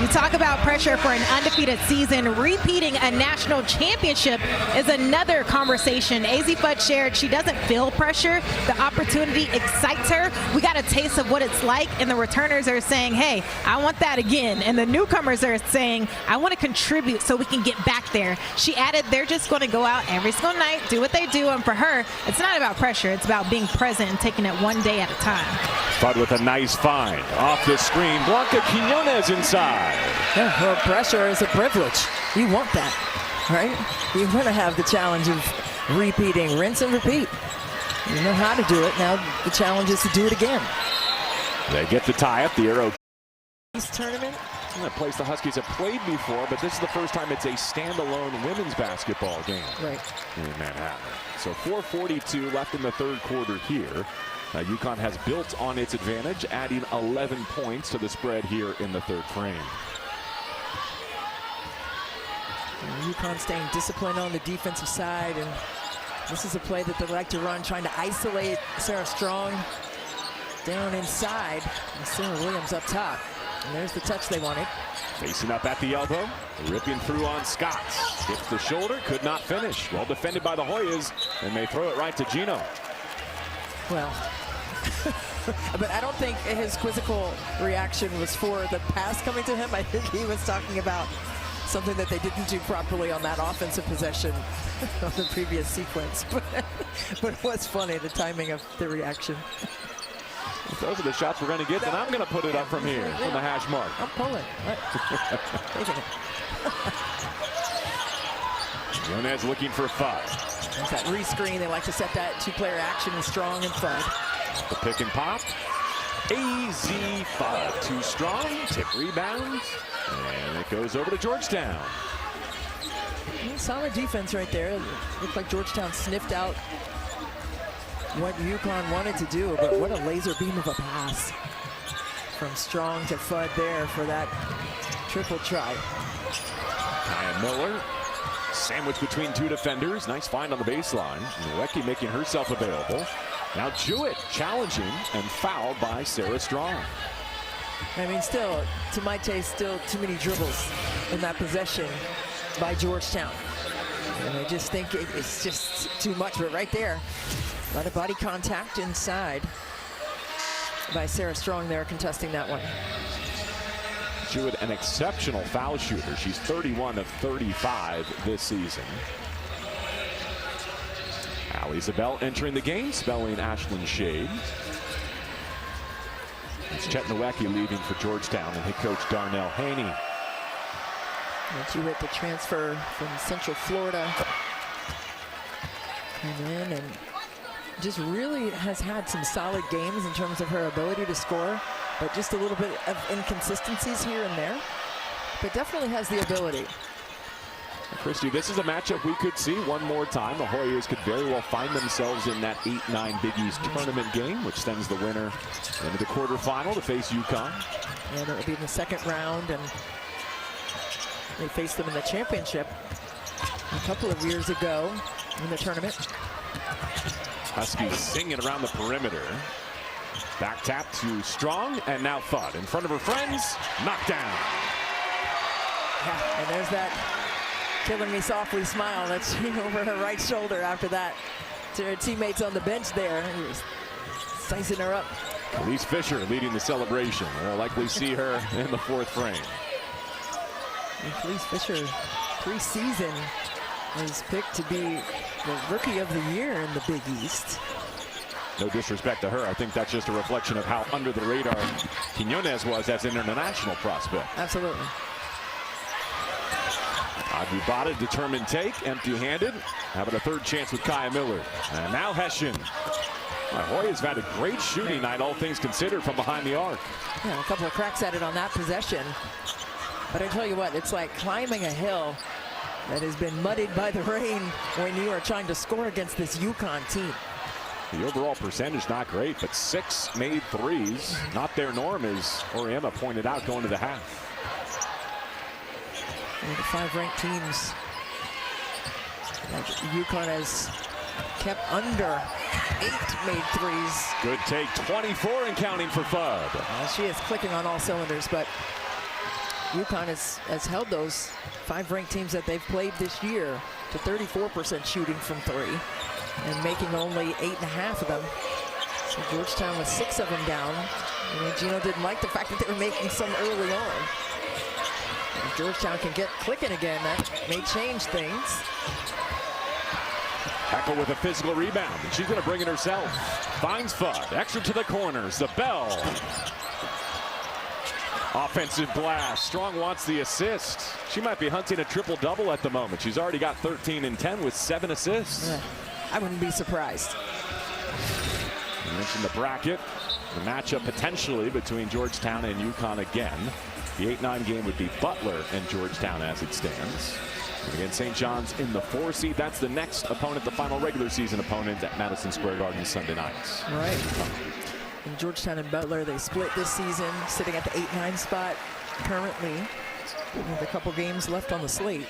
You talk about pressure for an undefeated season. Repeating a national championship is another conversation. AZ Fudd shared she doesn't feel pressure. The opportunity excites her. We got a taste of what it's like, and the returners are saying, hey, I want that again. And the newcomers are saying, I want to contribute so we can get back there. She added, they're just going to go out every single night, do what they do. And for her, it's not about pressure. It's about being present and taking it one day at a time. Fudd with a nice find. Off the screen, Blanca Quiñones inside. Yeah, well, pressure is a privilege. You want that, right? You want to have the challenge of repeating, rinse and repeat. You know how to do it. Now the challenge is to do it again. They get the tie up. The arrow. This tournament. It's a place the Huskies have played before, but this is the first time it's a standalone women's basketball game in Manhattan. So 4:42 left in the third quarter here. Uconn has built on its advantage, adding 11 points to the spread here in the third frame. Uconn staying disciplined on the defensive side, and this is a play that they like to run, trying to isolate Sarah Strong down inside, and Sarah Williams up top. And there's the touch they wanted. Facing up at the elbow, ripping through on Scott. Hits the shoulder, could not finish. Well defended by the Hoyas, and they throw it right to Gino. Well, but I don't think his quizzical reaction was for the pass coming to him. I think he was talking about something that they didn't do properly on that offensive possession of the previous sequence. But it was funny, the timing of the reaction. If those are the shots we're going to get, then I'm going to put it up from here, from the hash mark. I'm pulling. Taking it. Jones looking for Fudd. There's that re-screen. They like to set that two-player action with Strong and Fudd. The pick and pop. AZ Fudd. Too strong. Tip rebounds. And it goes over to Georgetown. Solid defense right there. It looked like Georgetown sniffed out what Uconn wanted to do, but what a laser beam of a pass from Strong to Fudd there for that triple try. Kaya Miller, sandwiched between two defenders. Nice find on the baseline. Nowecki making herself available. Now Jewett challenging and fouled by Sarah Strong. I mean, still, to my taste, still too many dribbles in that possession by Georgetown. And I just think it's just too much, but right there, a lot of body contact inside by Sarah Strong there contesting that one. Jewett, an exceptional foul shooter. She's 31 of 35 this season. Allie Zabel entering the game, spelling Ashlyn Shade. It's Chet Nowecki leaving for Georgetown and head coach Darnell Haney. Jewett, the transfer from Central Florida, came in and just really has had some solid games in terms of her ability to score, but just a little bit of inconsistencies here and there, but definitely has the ability. Christy, this is a matchup we could see one more time. The Hoyas could very well find themselves in that 8-9 Big East tournament game, which sends the winner into the quarterfinal to face Uconn. And it will be in the second round, and they faced them in the championship a couple of years ago in the tournament. Huskies singing around the perimeter. Back tap to Strong, and now Fudd in front of her friends. Knocked down. Yeah, and there's that killing me softly smile that's over her right shoulder after that to her teammates on the bench there. He was sizing her up. Elise Fisher leading the celebration. We'll likely see her in the fourth frame. Elise Fisher, preseason, was picked to be the Rookie of the Year in the Big East. No disrespect to her. I think that's just a reflection of how under the radar Quiñones was as an international prospect. Absolutely. Agubata determined take, empty-handed. Having a third chance with Kaya Miller. And now Hessian. Hoyas have had a great shooting night, all things considered, from behind the arc. Yeah, a couple of cracks at it on that possession. But I tell you what, it's like climbing a hill that has been muddied by the rain when you are trying to score against this Uconn team. The overall percentage not great, but 6 made threes. Not their norm, as Oriema pointed out going to the half. And the 5 ranked teams that Uconn has kept under 8 made threes. Good take, 24 and counting for Fudd. Well, she is clicking on all cylinders, but Uconn has held those 5 ranked teams that they've played this year to 34% shooting from 3 and making only 8.5 of them. So Georgetown with 6 of them down. Gino didn't like the fact that they were making some early on. If Georgetown can get clicking again, that may change things. Heckel with a physical rebound, and she's going to bring it herself. Finds Fudd, extra to the corners, the bell. Offensive blast. Strong wants the assist. She might be hunting a triple-double at the moment. She's already got 13 and 10 with 7 assists. Yeah, I wouldn't be surprised. You mentioned the bracket, the matchup potentially between Georgetown and Uconn again. The 8-9 game would be Butler and Georgetown as it stands. And again, St. John's in the 4 seed. That's the next opponent, the final regular season opponent at Madison Square Garden Sunday nights. Right. And Georgetown and Butler, they split this season, sitting at the 8-9 spot currently. With a couple games left on the slate.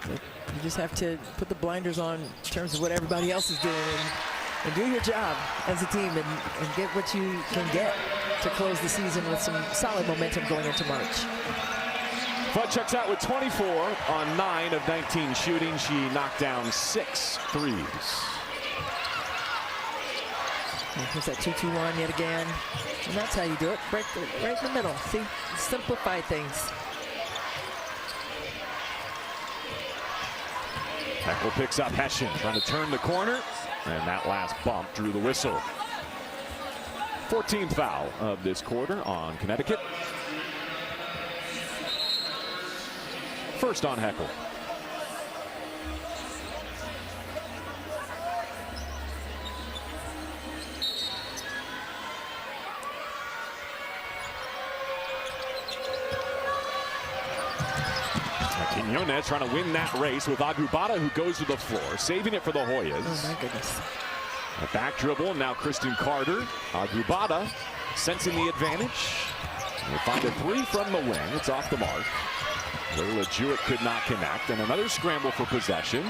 But you just have to put the blinders on in terms of what everybody else is doing and do your job as a team and get what you can get to close the season with some solid momentum going into March. Fudd checks out with 24 on 9 of 19 shooting. She knocked down 6 threes. And here's that 2-2-1 yet again. And that's how you do it. Break right in the middle. See, simplify things. Heckel picks up Hessian, trying to turn the corner. And that last bump drew the whistle. 14th foul of this quarter on Connecticut. First on Heckel. Quiñones trying to win that race with Agubata, who goes to the floor, saving it for the Hoyas. Oh, my goodness. A back dribble, and now Kristen Carter. Agubata sensing the advantage. They find a 3 from the wing. It's off the mark. Layla Jewett could not connect, and another scramble for possession.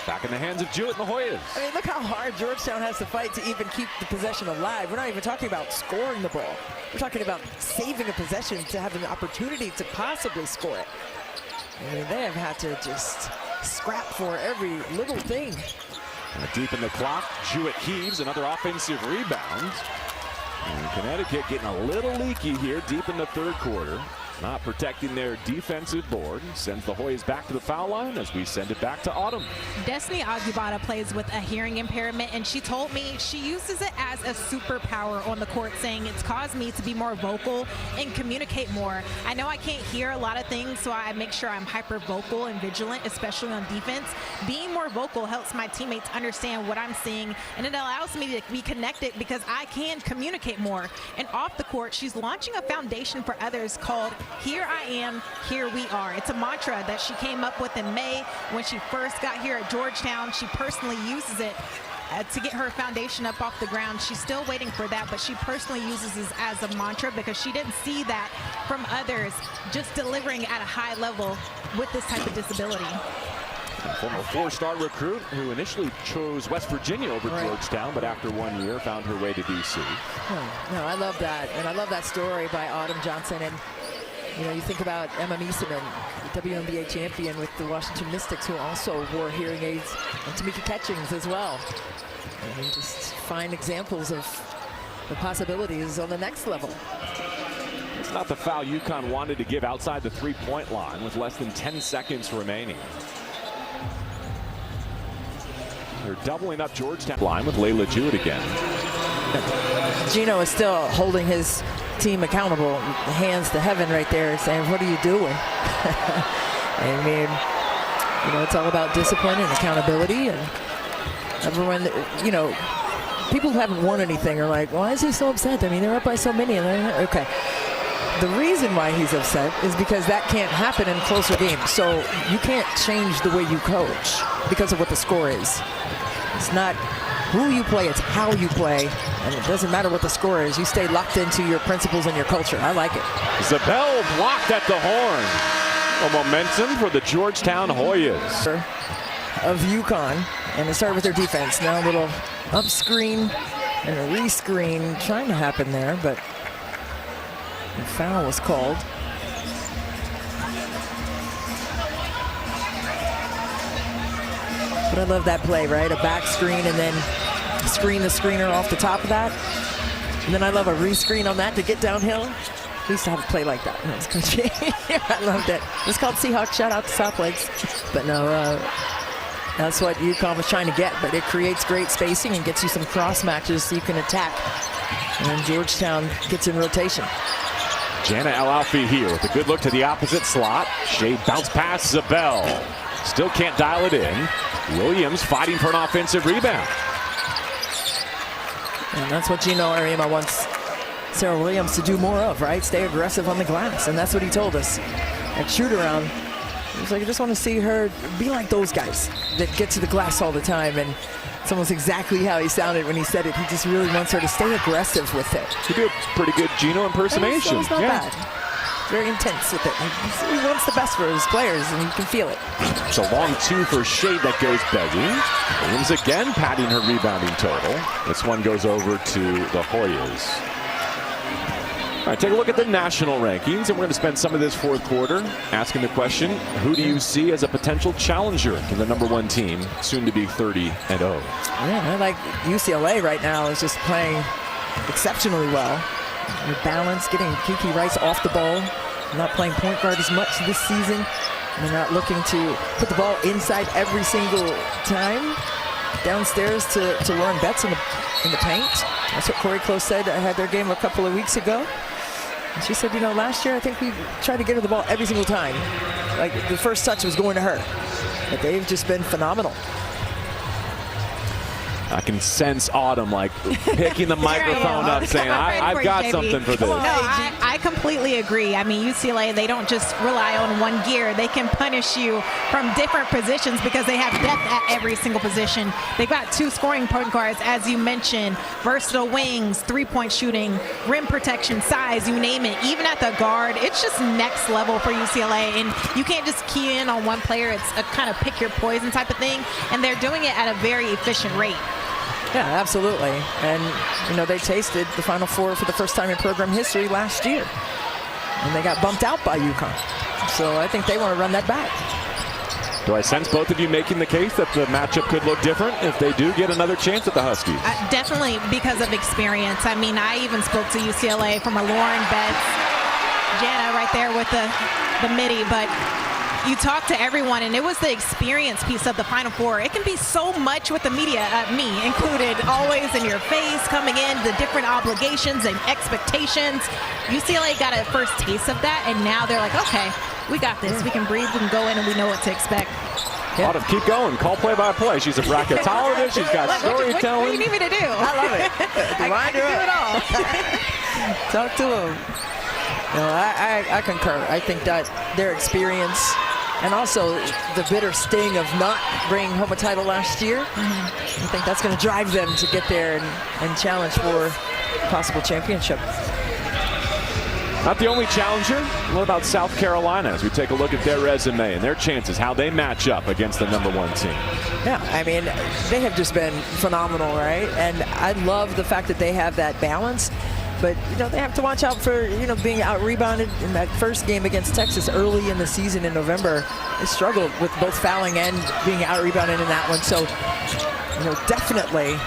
Back in the hands of Jewett and the Hoyas. I mean, look how hard Georgetown has to fight to even keep the possession alive. We're not even talking about scoring the ball. We're talking about saving a possession to have an opportunity to possibly score it. I mean, they have had to just scrap for every little thing. Deep in the clock, Jewett heaves, another offensive rebound. And Connecticut getting a little leaky here deep in the 3rd quarter. Not protecting their defensive board. Sends the Hoyas back to the foul line as we send it back to Autumn. Destiny Agubata plays with a hearing impairment, and she told me she uses it as a superpower on the court, saying it's caused me to be more vocal and communicate more. I know I can't hear a lot of things, so I make sure I'm hyper vocal and vigilant, especially on defense. Being more vocal helps my teammates understand what I'm seeing, and it allows me to be connected because I can communicate more. And off the court, she's launching a foundation for others called Here I Am, Here We Are. It's a mantra that she came up with in May when she first got here at Georgetown. She personally uses it to get her foundation up off the ground. She's still waiting for that, but she personally uses this as a mantra because she didn't see that from others just delivering at a high level with this type of disability. Former 4-star recruit who initially chose West Virginia over Georgetown, but after 1 year found her way to DC. No, I love that. And I love that story by Autumn Johnson. And you know, you think about Emma Meeseman, the WNBA champion with the Washington Mystics, who also wore hearing aids, and Tamika Catchings as well. And you just find examples of the possibilities on the next level. It's not the foul Uconn wanted to give outside the 3-point line with less than 10 seconds remaining. They're doubling up Georgetown line with Layla Jewett again. Gino is still holding his team accountable, hands to heaven right there, saying, what are you doing? I mean, it's all about discipline and accountability, and everyone, people who haven't won anything are like, why is he so upset? I mean, they're up by so many. And okay. The reason why he's upset is because that can't happen in closer games. So you can't change the way you coach because of what the score is. It's not who you play, it's how you play. And it doesn't matter what the score is. You stay locked into your principles and your culture. I like it. Zabel blocked at the horn. A momentum for the Georgetown Hoyas. Of Uconn, and it started with their defense. Now a little up screen and a re-screen trying to happen there, but the foul was called. But I love that play, right? A back screen and then screen the screener off the top of that. And then I love a re-screen on that to get downhill. We used to have a play like that when I was coaching. I loved it. It's called Seahawks. Shout out to South Lakes. But no, that's what Uconn was trying to get. But it creates great spacing and gets you some cross matches so you can attack. And then Georgetown gets in rotation. Jana El-Alfi here with a good look to the opposite slot. Shea bounce pass, Zabel. Still can't dial it in. Williams fighting for an offensive rebound. And that's what Gino Ariema wants Sarah Williams to do more of, right? Stay aggressive on the glass. And that's what he told us at shoot-around. He was like, I just want to see her be like those guys that get to the glass all the time. And it's almost exactly how he sounded when he said it. He just really wants her to stay aggressive with it. He did a pretty good Gino impersonation. It's not bad. Very intense with it. He wants the best for his players, and you can feel it. It's a long two for Shea that goes begging. Williams again padding her rebounding total. This one goes over to the Hoyas. All right, take a look at the national rankings, and we're going to spend some of this fourth quarter asking the question, who do you see as a potential challenger to the #1 team, soon to be 30-0? Yeah, I like UCLA right now is just playing exceptionally well. They're balanced, getting Kiki Rice off the ball, not playing point guard as much this season. They're not looking to put the ball inside every single time. Downstairs to Lauren Betts in the paint. That's what Corey Close said. I had their game a couple of weeks ago. And she said, last year I think we tried to get her the ball every single time. Like the first touch was going to her. But they've just been phenomenal. I can sense Autumn like picking the microphone up saying, I've got something for this. No, I completely agree. I mean, UCLA, they don't just rely on one gear. They can punish you from different positions because they have depth at every single position. They've got 2 scoring point guards, as you mentioned, versatile wings, 3-point shooting, rim protection, size, you name it. Even at the guard, it's just next level for UCLA. And you can't just key in on one player. It's a kind of pick your poison type of thing. And they're doing it at a very efficient rate. Yeah, absolutely. And, they tasted the Final Four for the first time in program history last year. And they got bumped out by Uconn. So I think they want to run that back. Do I sense both of you making the case that the matchup could look different if they do get another chance at the Huskies? Definitely because of experience. I mean, I even spoke to UCLA from a Lauren Betts, Jana right there with the midi, but you talk to everyone, and it was the experience piece of the Final Four. It can be so much with the media, me included, always in your face, coming in, the different obligations and expectations. UCLA got a first taste of that, and now they're like, okay, we got this. We can breathe, we can go in, and we know what to expect. Yeah. Autumn, keep going. Call play-by-play. She's a bracketologist. She's got storytelling. What do you need me to do? I love it. I can do it all. Talk to them. I concur. I think that their experience and also the bitter sting of not bringing home a title last year, I think that's going to drive them to get there and challenge for a possible championship. Not the only challenger. What about South Carolina as we take a look at their resume and their chances, how they match up against the #1 team? Yeah, I mean, they have just been phenomenal, right? And I love the fact that they have that balance. But, they have to watch out for, being out-rebounded in that first game against Texas early in the season in November. They struggled with both fouling and being out-rebounded in that one. So, definitely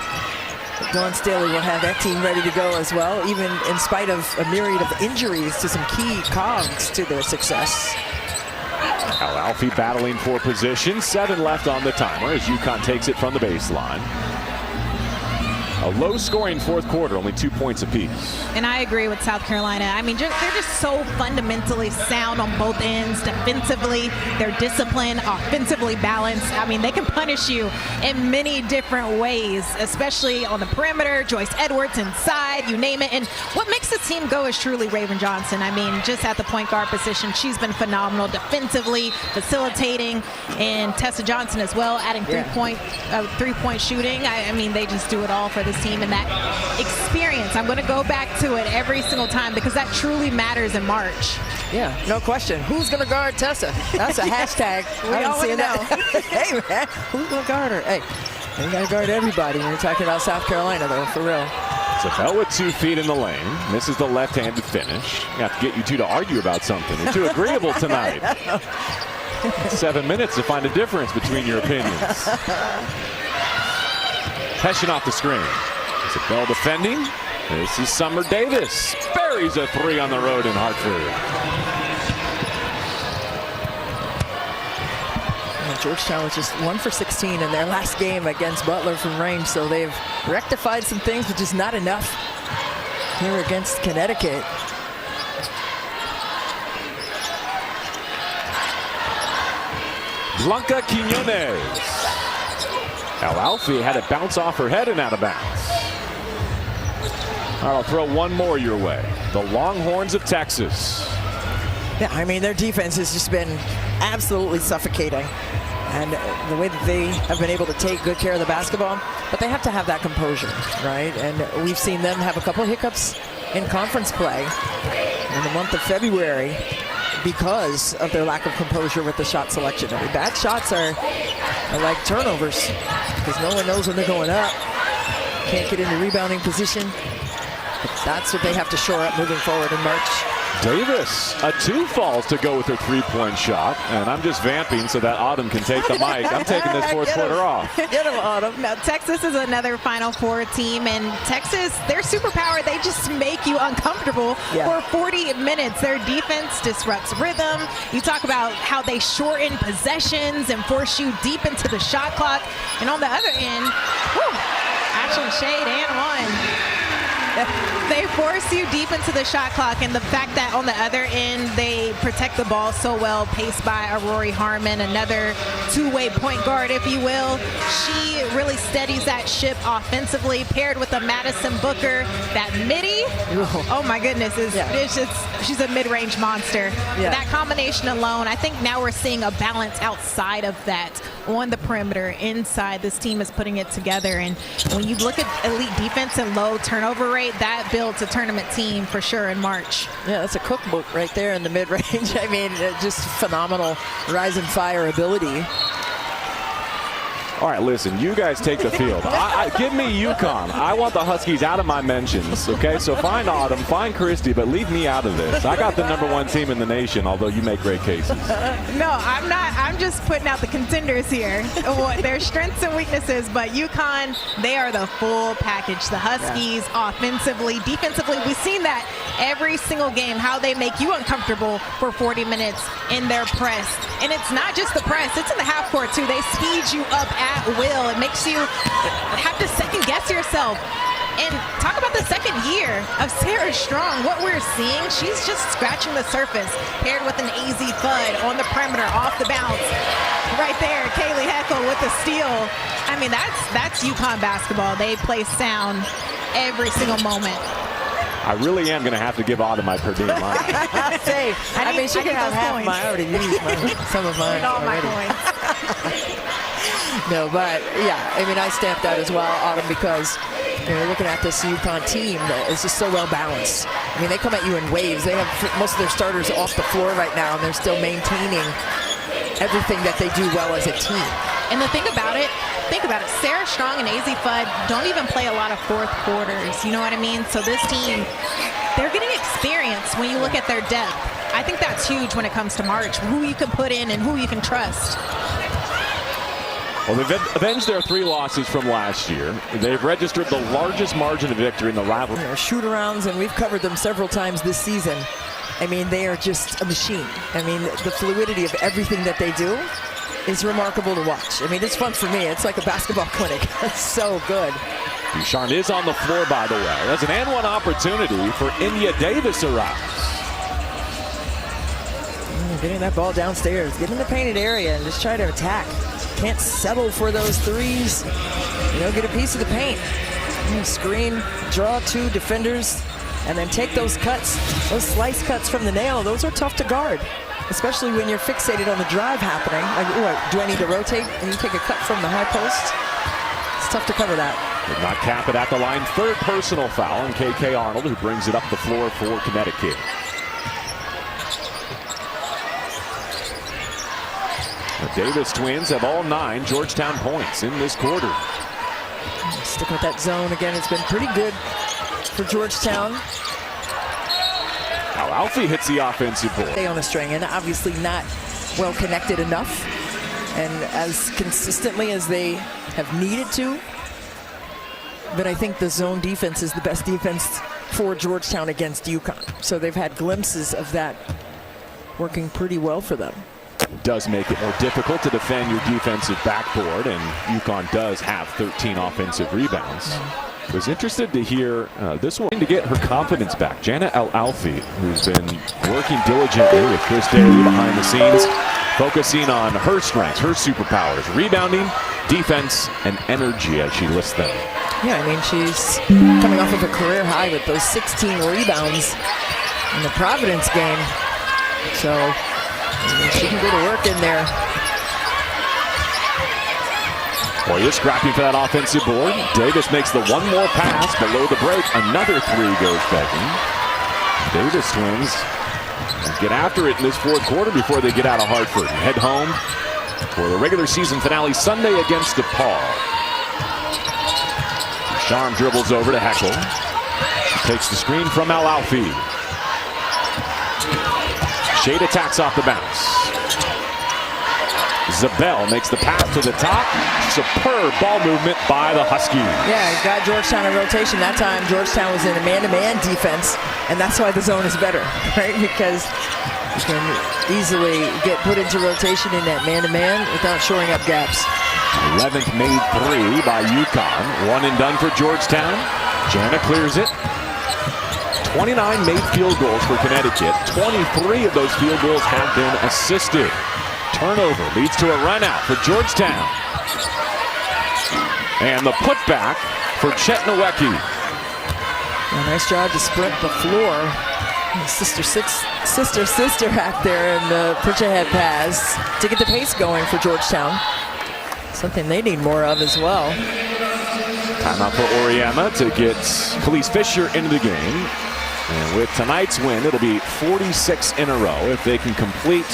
Dawn Staley will have that team ready to go as well, even in spite of a myriad of injuries to some key cogs to their success. El-Alfi battling for position. 7 left on the timer as Uconn takes it from the baseline. A low-scoring fourth quarter, only 2 points apiece. And I agree with South Carolina. I mean, they're just so fundamentally sound on both ends. Defensively, they're disciplined, offensively balanced. I mean, they can punish you in many different ways, especially on the perimeter. Joyce Edwards inside, you name it. And what makes this team go is truly Raven Johnson. I mean, just at the point guard position, she's been phenomenal defensively, facilitating, and Tessa Johnson as well, adding three-point shooting. I mean, they just do it all for this team, and that experience, I'm going to go back to it every single time because that truly matters in March. Yeah, no question. Who's going to guard Tessa? That's a hashtag. We all want to know. Hey, man, who's going to guard her? Hey, you got to guard everybody when you're talking about South Carolina, though, for real. Zabel with 2 feet in the lane. Misses the left-handed finish. I have to get you two to argue about something. You're too agreeable tonight. 7 minutes to find a difference between your opinions. Hessian off the screen. Zabel defending. This is Summer Davis. Buries a 3 on the road in Hartford. Georgetown was just 1 for 16 in their last game against Butler from range, so they've rectified some things, but just not enough here against Connecticut. Blanca Quiñones. Al-Alfi had it bounce off her head and out of bounds. All right, I'll throw one more your way. The Longhorns of Texas. Yeah, I mean, their defense has just been absolutely suffocating. And the way that they have been able to take good care of the basketball, but they have to have that composure, right? And we've seen them have a couple of hiccups in conference play in the month of February because of their lack of composure with the shot selection. I mean, bad shots are like turnovers because no one knows when they're going up. Can't get into rebounding position. But that's what they have to shore up moving forward in March. Davis, a 2 falls to go with her 3-point shot. And I'm just vamping so that Autumn can take the mic. I'm taking this fourth quarter off. Get him, Autumn. Now, Texas is another Final Four team, and Texas, their superpower, they just make you uncomfortable for 40 minutes. Their defense disrupts rhythm. You talk about how they shorten possessions and force you deep into the shot clock. And on the other end, action shade and one. They force you deep into the shot clock, and the fact that on the other end they protect the ball so well, paced by Aurori Harmon, another two-way point guard, if you will. She really steadies that ship offensively, paired with a Madison Booker. That midi, oh my goodness, she's a mid-range monster. Yeah. That combination alone, I think now we're seeing a balance outside of that on the perimeter. Inside, this team is putting it together, and when you look at elite defense and low turnover rate, that builds a tournament team for sure in March. Yeah, that's a cookbook right there in the mid-range. I mean, just phenomenal rise and fire ability. All right, listen, you guys take the field. Give me UConn. I want the Huskies out of my mentions, okay? So find Autumn, find Christy, but leave me out of this. I got the #1 team in the nation, although you make great cases. No, I'm not. I'm just putting out the contenders here. Their strengths and weaknesses, but UConn, they are the full package. The Huskies, offensively, defensively, we've seen that every single game, how they make you uncomfortable for 40 minutes in their press. And it's not just the press, it's in the half court too. They speed you up at will. It makes you have to second guess yourself. And talk about the second year of Sarah Strong. What we're seeing, she's just scratching the surface, paired with an AZ Fudd on the perimeter, off the bounce. Right there, Kaylee Heckel with the steal. I mean, that's UConn basketball. They play sound every single moment. I really am going to have to give Autumn my per diem line. I mean, she can have half of mine. I already used some of mine. All my points. No, but yeah, I mean, I stamped out as well, Autumn, because you're looking at this UConn team that is just so well balanced. I mean, they come at you in waves. They have most of their starters off the floor right now, and they're still maintaining everything that they do well as a team. And the thing about it, Sarah Strong and AZ Fudd don't even play a lot of fourth quarters. You know what I mean? So this team, they're getting experience when you look at their depth. I think that's huge when it comes to March, who you can put in and who you can trust. Well, they've avenged their 3 losses from last year. They've registered the largest margin of victory in the rivalry. Shoot-arounds, and we've covered them several times this season. I mean, they are just a machine. I mean, the fluidity of everything that they do is remarkable to watch. I mean, it's fun for me. It's like a basketball clinic. It's so good. Ducharme is on the floor, by the way. That's an and one opportunity for India Davis arrives. Getting that ball downstairs, get in the painted area and just try to attack. Can't settle for those threes. Get a piece of the paint. Screen, draw two defenders, and then take those cuts, those slice cuts from the nail. Those are tough to guard, especially when you're fixated on the drive happening. Like, what, do I need to rotate and you take a cut from the high post? It's tough to cover that. Did not cap it at the line. Third personal foul on KK Arnold, who brings it up the floor for Connecticut. The Davis twins have all 9 Georgetown points in this quarter. Sticking with that zone again, it's been pretty good for Georgetown. Now Alfie hits the offensive board. Stay on the string, and obviously not well connected enough, and as consistently as they have needed to. But I think the zone defense is the best defense for Georgetown against UConn. So they've had glimpses of that working pretty well for them. It does make it more difficult to defend your defensive backboard, and UConn does have 13 offensive rebounds. I was interested to hear this one to get her confidence back. Jana El-Alfi, who's been working diligently with Chris Daly behind the scenes, focusing on her strengths, her superpowers, rebounding, defense, and energy as she lists them. Yeah, I mean, she's coming off of a career high with those 16 rebounds in the Providence game. So she can go to work in there. Hoyas scrapping for that offensive board. Davis makes the one more pass below the break. Another three goes begging. Davis twins get after it in this fourth quarter before they get out of Hartford and head home for the regular season finale Sunday against DePaul. Ducharme dribbles over to Heckel. Takes the screen from El-Alfi. Shade attacks off the bounce. Zabel makes the pass to the top. Superb ball movement by the Huskies. Yeah, got Georgetown in rotation. That time Georgetown was in a man-to-man defense, and that's why the zone is better, right? Because you can easily get put into rotation in that man-to-man without shoring up gaps. 11th made three by Uconn. One and done for Georgetown. Jana clears it. 29 made field goals for Connecticut. 23 of those field goals have been assisted. Turnover leads to a run out for Georgetown. And the putback for Chet Nowicki. Nice job to sprint the floor. Sister act there, and the push ahead pass to get the pace going for Georgetown. Something they need more of as well. Timeout for Oriema to get Khalees Fisher into the game. And with tonight's win, it'll be 46 in a row if they can complete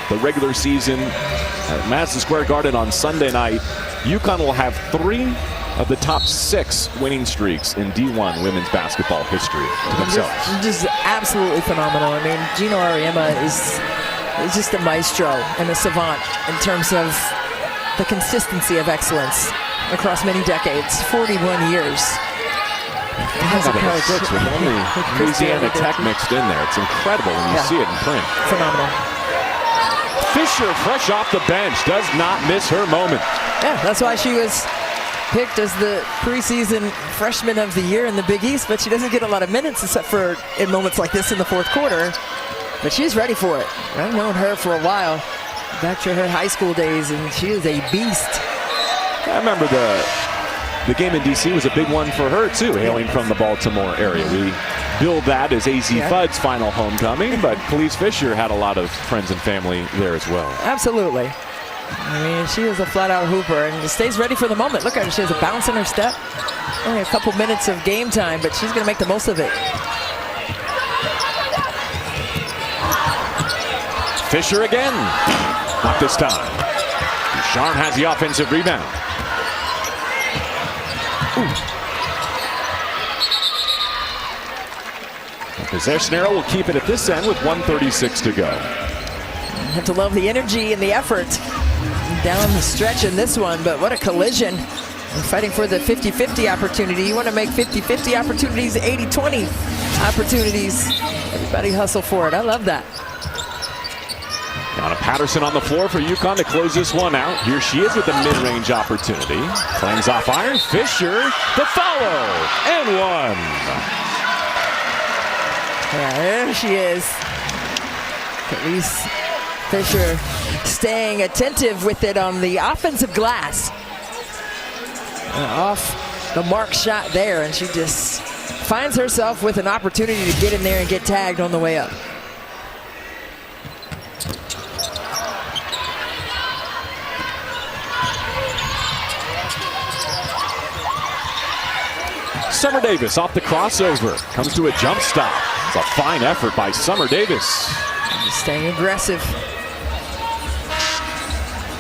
the regular season at Madison Square Garden on Sunday night. UConn will have 3 of the top 6 winning streaks in D1 women's basketball history to themselves. Just absolutely phenomenal. I mean, Gino Auriemma is just a maestro and a savant in terms of the consistency of excellence across many decades, 41 years. With only Louisiana Tech mixed in there. It's incredible when you see it in print. Phenomenal. Fisher, fresh off the bench, does not miss her moment. Yeah, that's why she was picked as the preseason freshman of the year in the Big East, but she doesn't get a lot of minutes except for in moments like this in the fourth quarter. But she's ready for it. I've known her for a while, back to her high school days, and she is a beast. I remember the game in D.C. was a big one for her, too, hailing from the Baltimore area. We billed that as AZ Fudd's final homecoming, but Khalees Fisher had a lot of friends and family there as well. Absolutely. I mean, she is a flat-out hooper and stays ready for the moment. Look at her. She has a bounce in her step. Only a couple minutes of game time, but she's going to make the most of it. Fisher again. Not this time. Ducharme has the offensive rebound. Possession arrow will keep it at this end with 1:36 to go. You have to love the energy and the effort down the stretch in this one, but what a collision. We're fighting for the 50-50 opportunity. You want to make 50-50 opportunities, 80-20 opportunities. Everybody hustle for it. I love that. Donna Patterson on the floor for Uconn to close this one out. Here she is with the mid-range opportunity. Clangs off iron. Fisher, the follow, and one. Yeah, there she is. Elise Fisher staying attentive with it on the offensive glass. Off the mark shot there, and she just finds herself with an opportunity to get in there and get tagged on the way up. Summer Davis off the crossover. Comes to a jump stop. It's a fine effort by Summer Davis. Staying aggressive.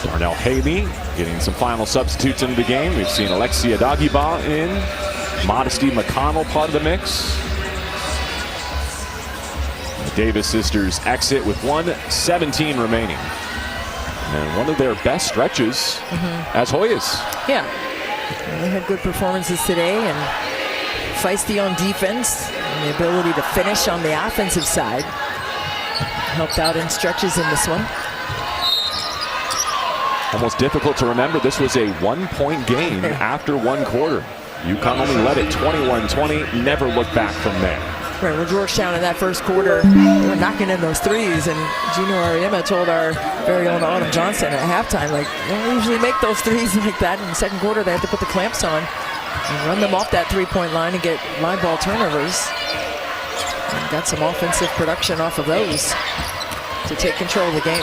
Darnell Haley getting some final substitutes into the game. We've seen Alexia Dagiba in. Modesty McConnell part of the mix. The Davis sisters exit with 1:17 remaining. And one of their best stretches as Hoyas. Yeah. They had good performances today and feisty on defense. And the ability to finish on the offensive side. Helped out in stretches in this one. Almost difficult to remember. This was a 1-point game after one quarter. Uconn only led it 21-20. Never looked back from there. Right, well, Georgetown in that first quarter, they were knocking in those threes, and Gino Ariema told our very own Autumn Johnson at halftime, like, they don't usually make those threes like that. In the second quarter, they had to put the clamps on and run them off that three-point line and get live ball turnovers. And got some offensive production off of those to take control of the game.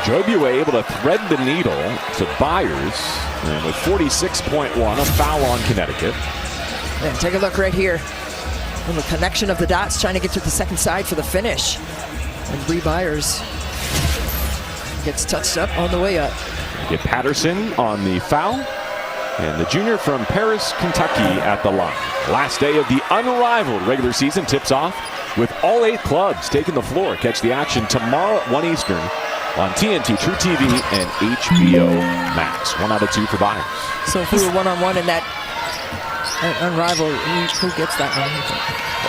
Jobue able to thread the needle to Byers, and with 46.1, a foul on Connecticut. And take a look right here. And the connection of the dots, trying to get to the second side for the finish. And Bree Byers gets touched up on the way up. Get Patterson on the foul, and the junior from Paris, Kentucky at the line. Last day of the unrivaled regular season tips off with all 8 clubs taking the floor. Catch the action tomorrow at 1 Eastern on TNT, True TV, and HBO Max. 1 out of 2 for Byers. So if we were one-on-one in that unrivaled, who gets that one?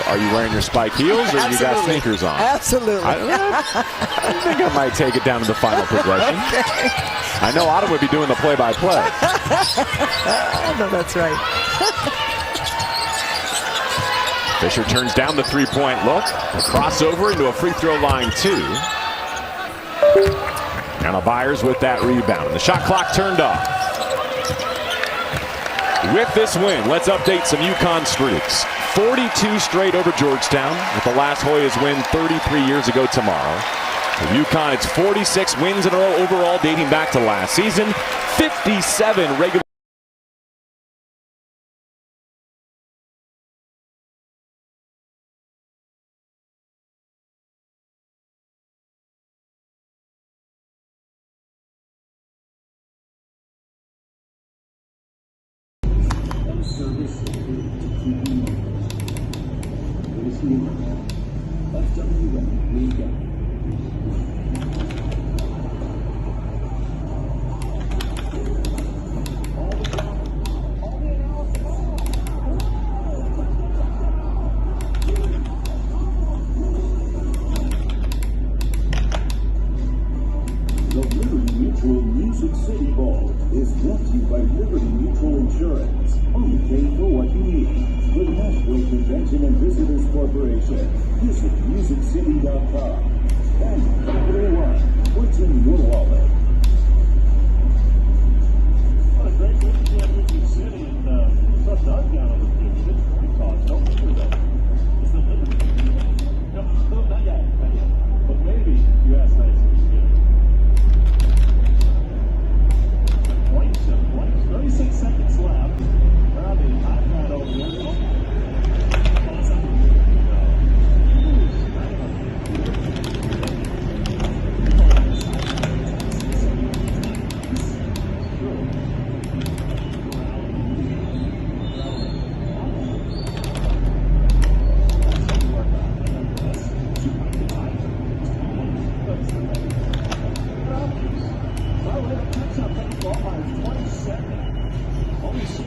Are you wearing your spike heels, or you got sneakers on? Absolutely. I think I might take it down to the final progression. Okay. I know Autumn would be doing the play-by-play. No, that's right. Fisher turns down the three-point look. A crossover into a free throw line 2. Now Byers with that rebound. The shot clock turned off. With this win, let's update some Uconn streaks. 42 straight over Georgetown, with the last Hoyas win 33 years ago tomorrow. For Uconn, it's 46 wins in a row overall dating back to last season. 57 regular Music City Ball is brought to you by Liberty Mutual Insurance. Only pay for what you need. With Nashville Convention and Visitors Corporation. Visit musiccity.com. And Capital One. What's in your wallet? What a great week to be at Music City, and trust I've got on the future. We talked, don't do that. It's the Liberty. No, not yet. But maybe you asked that. 36 seconds left. Probably iPad over there.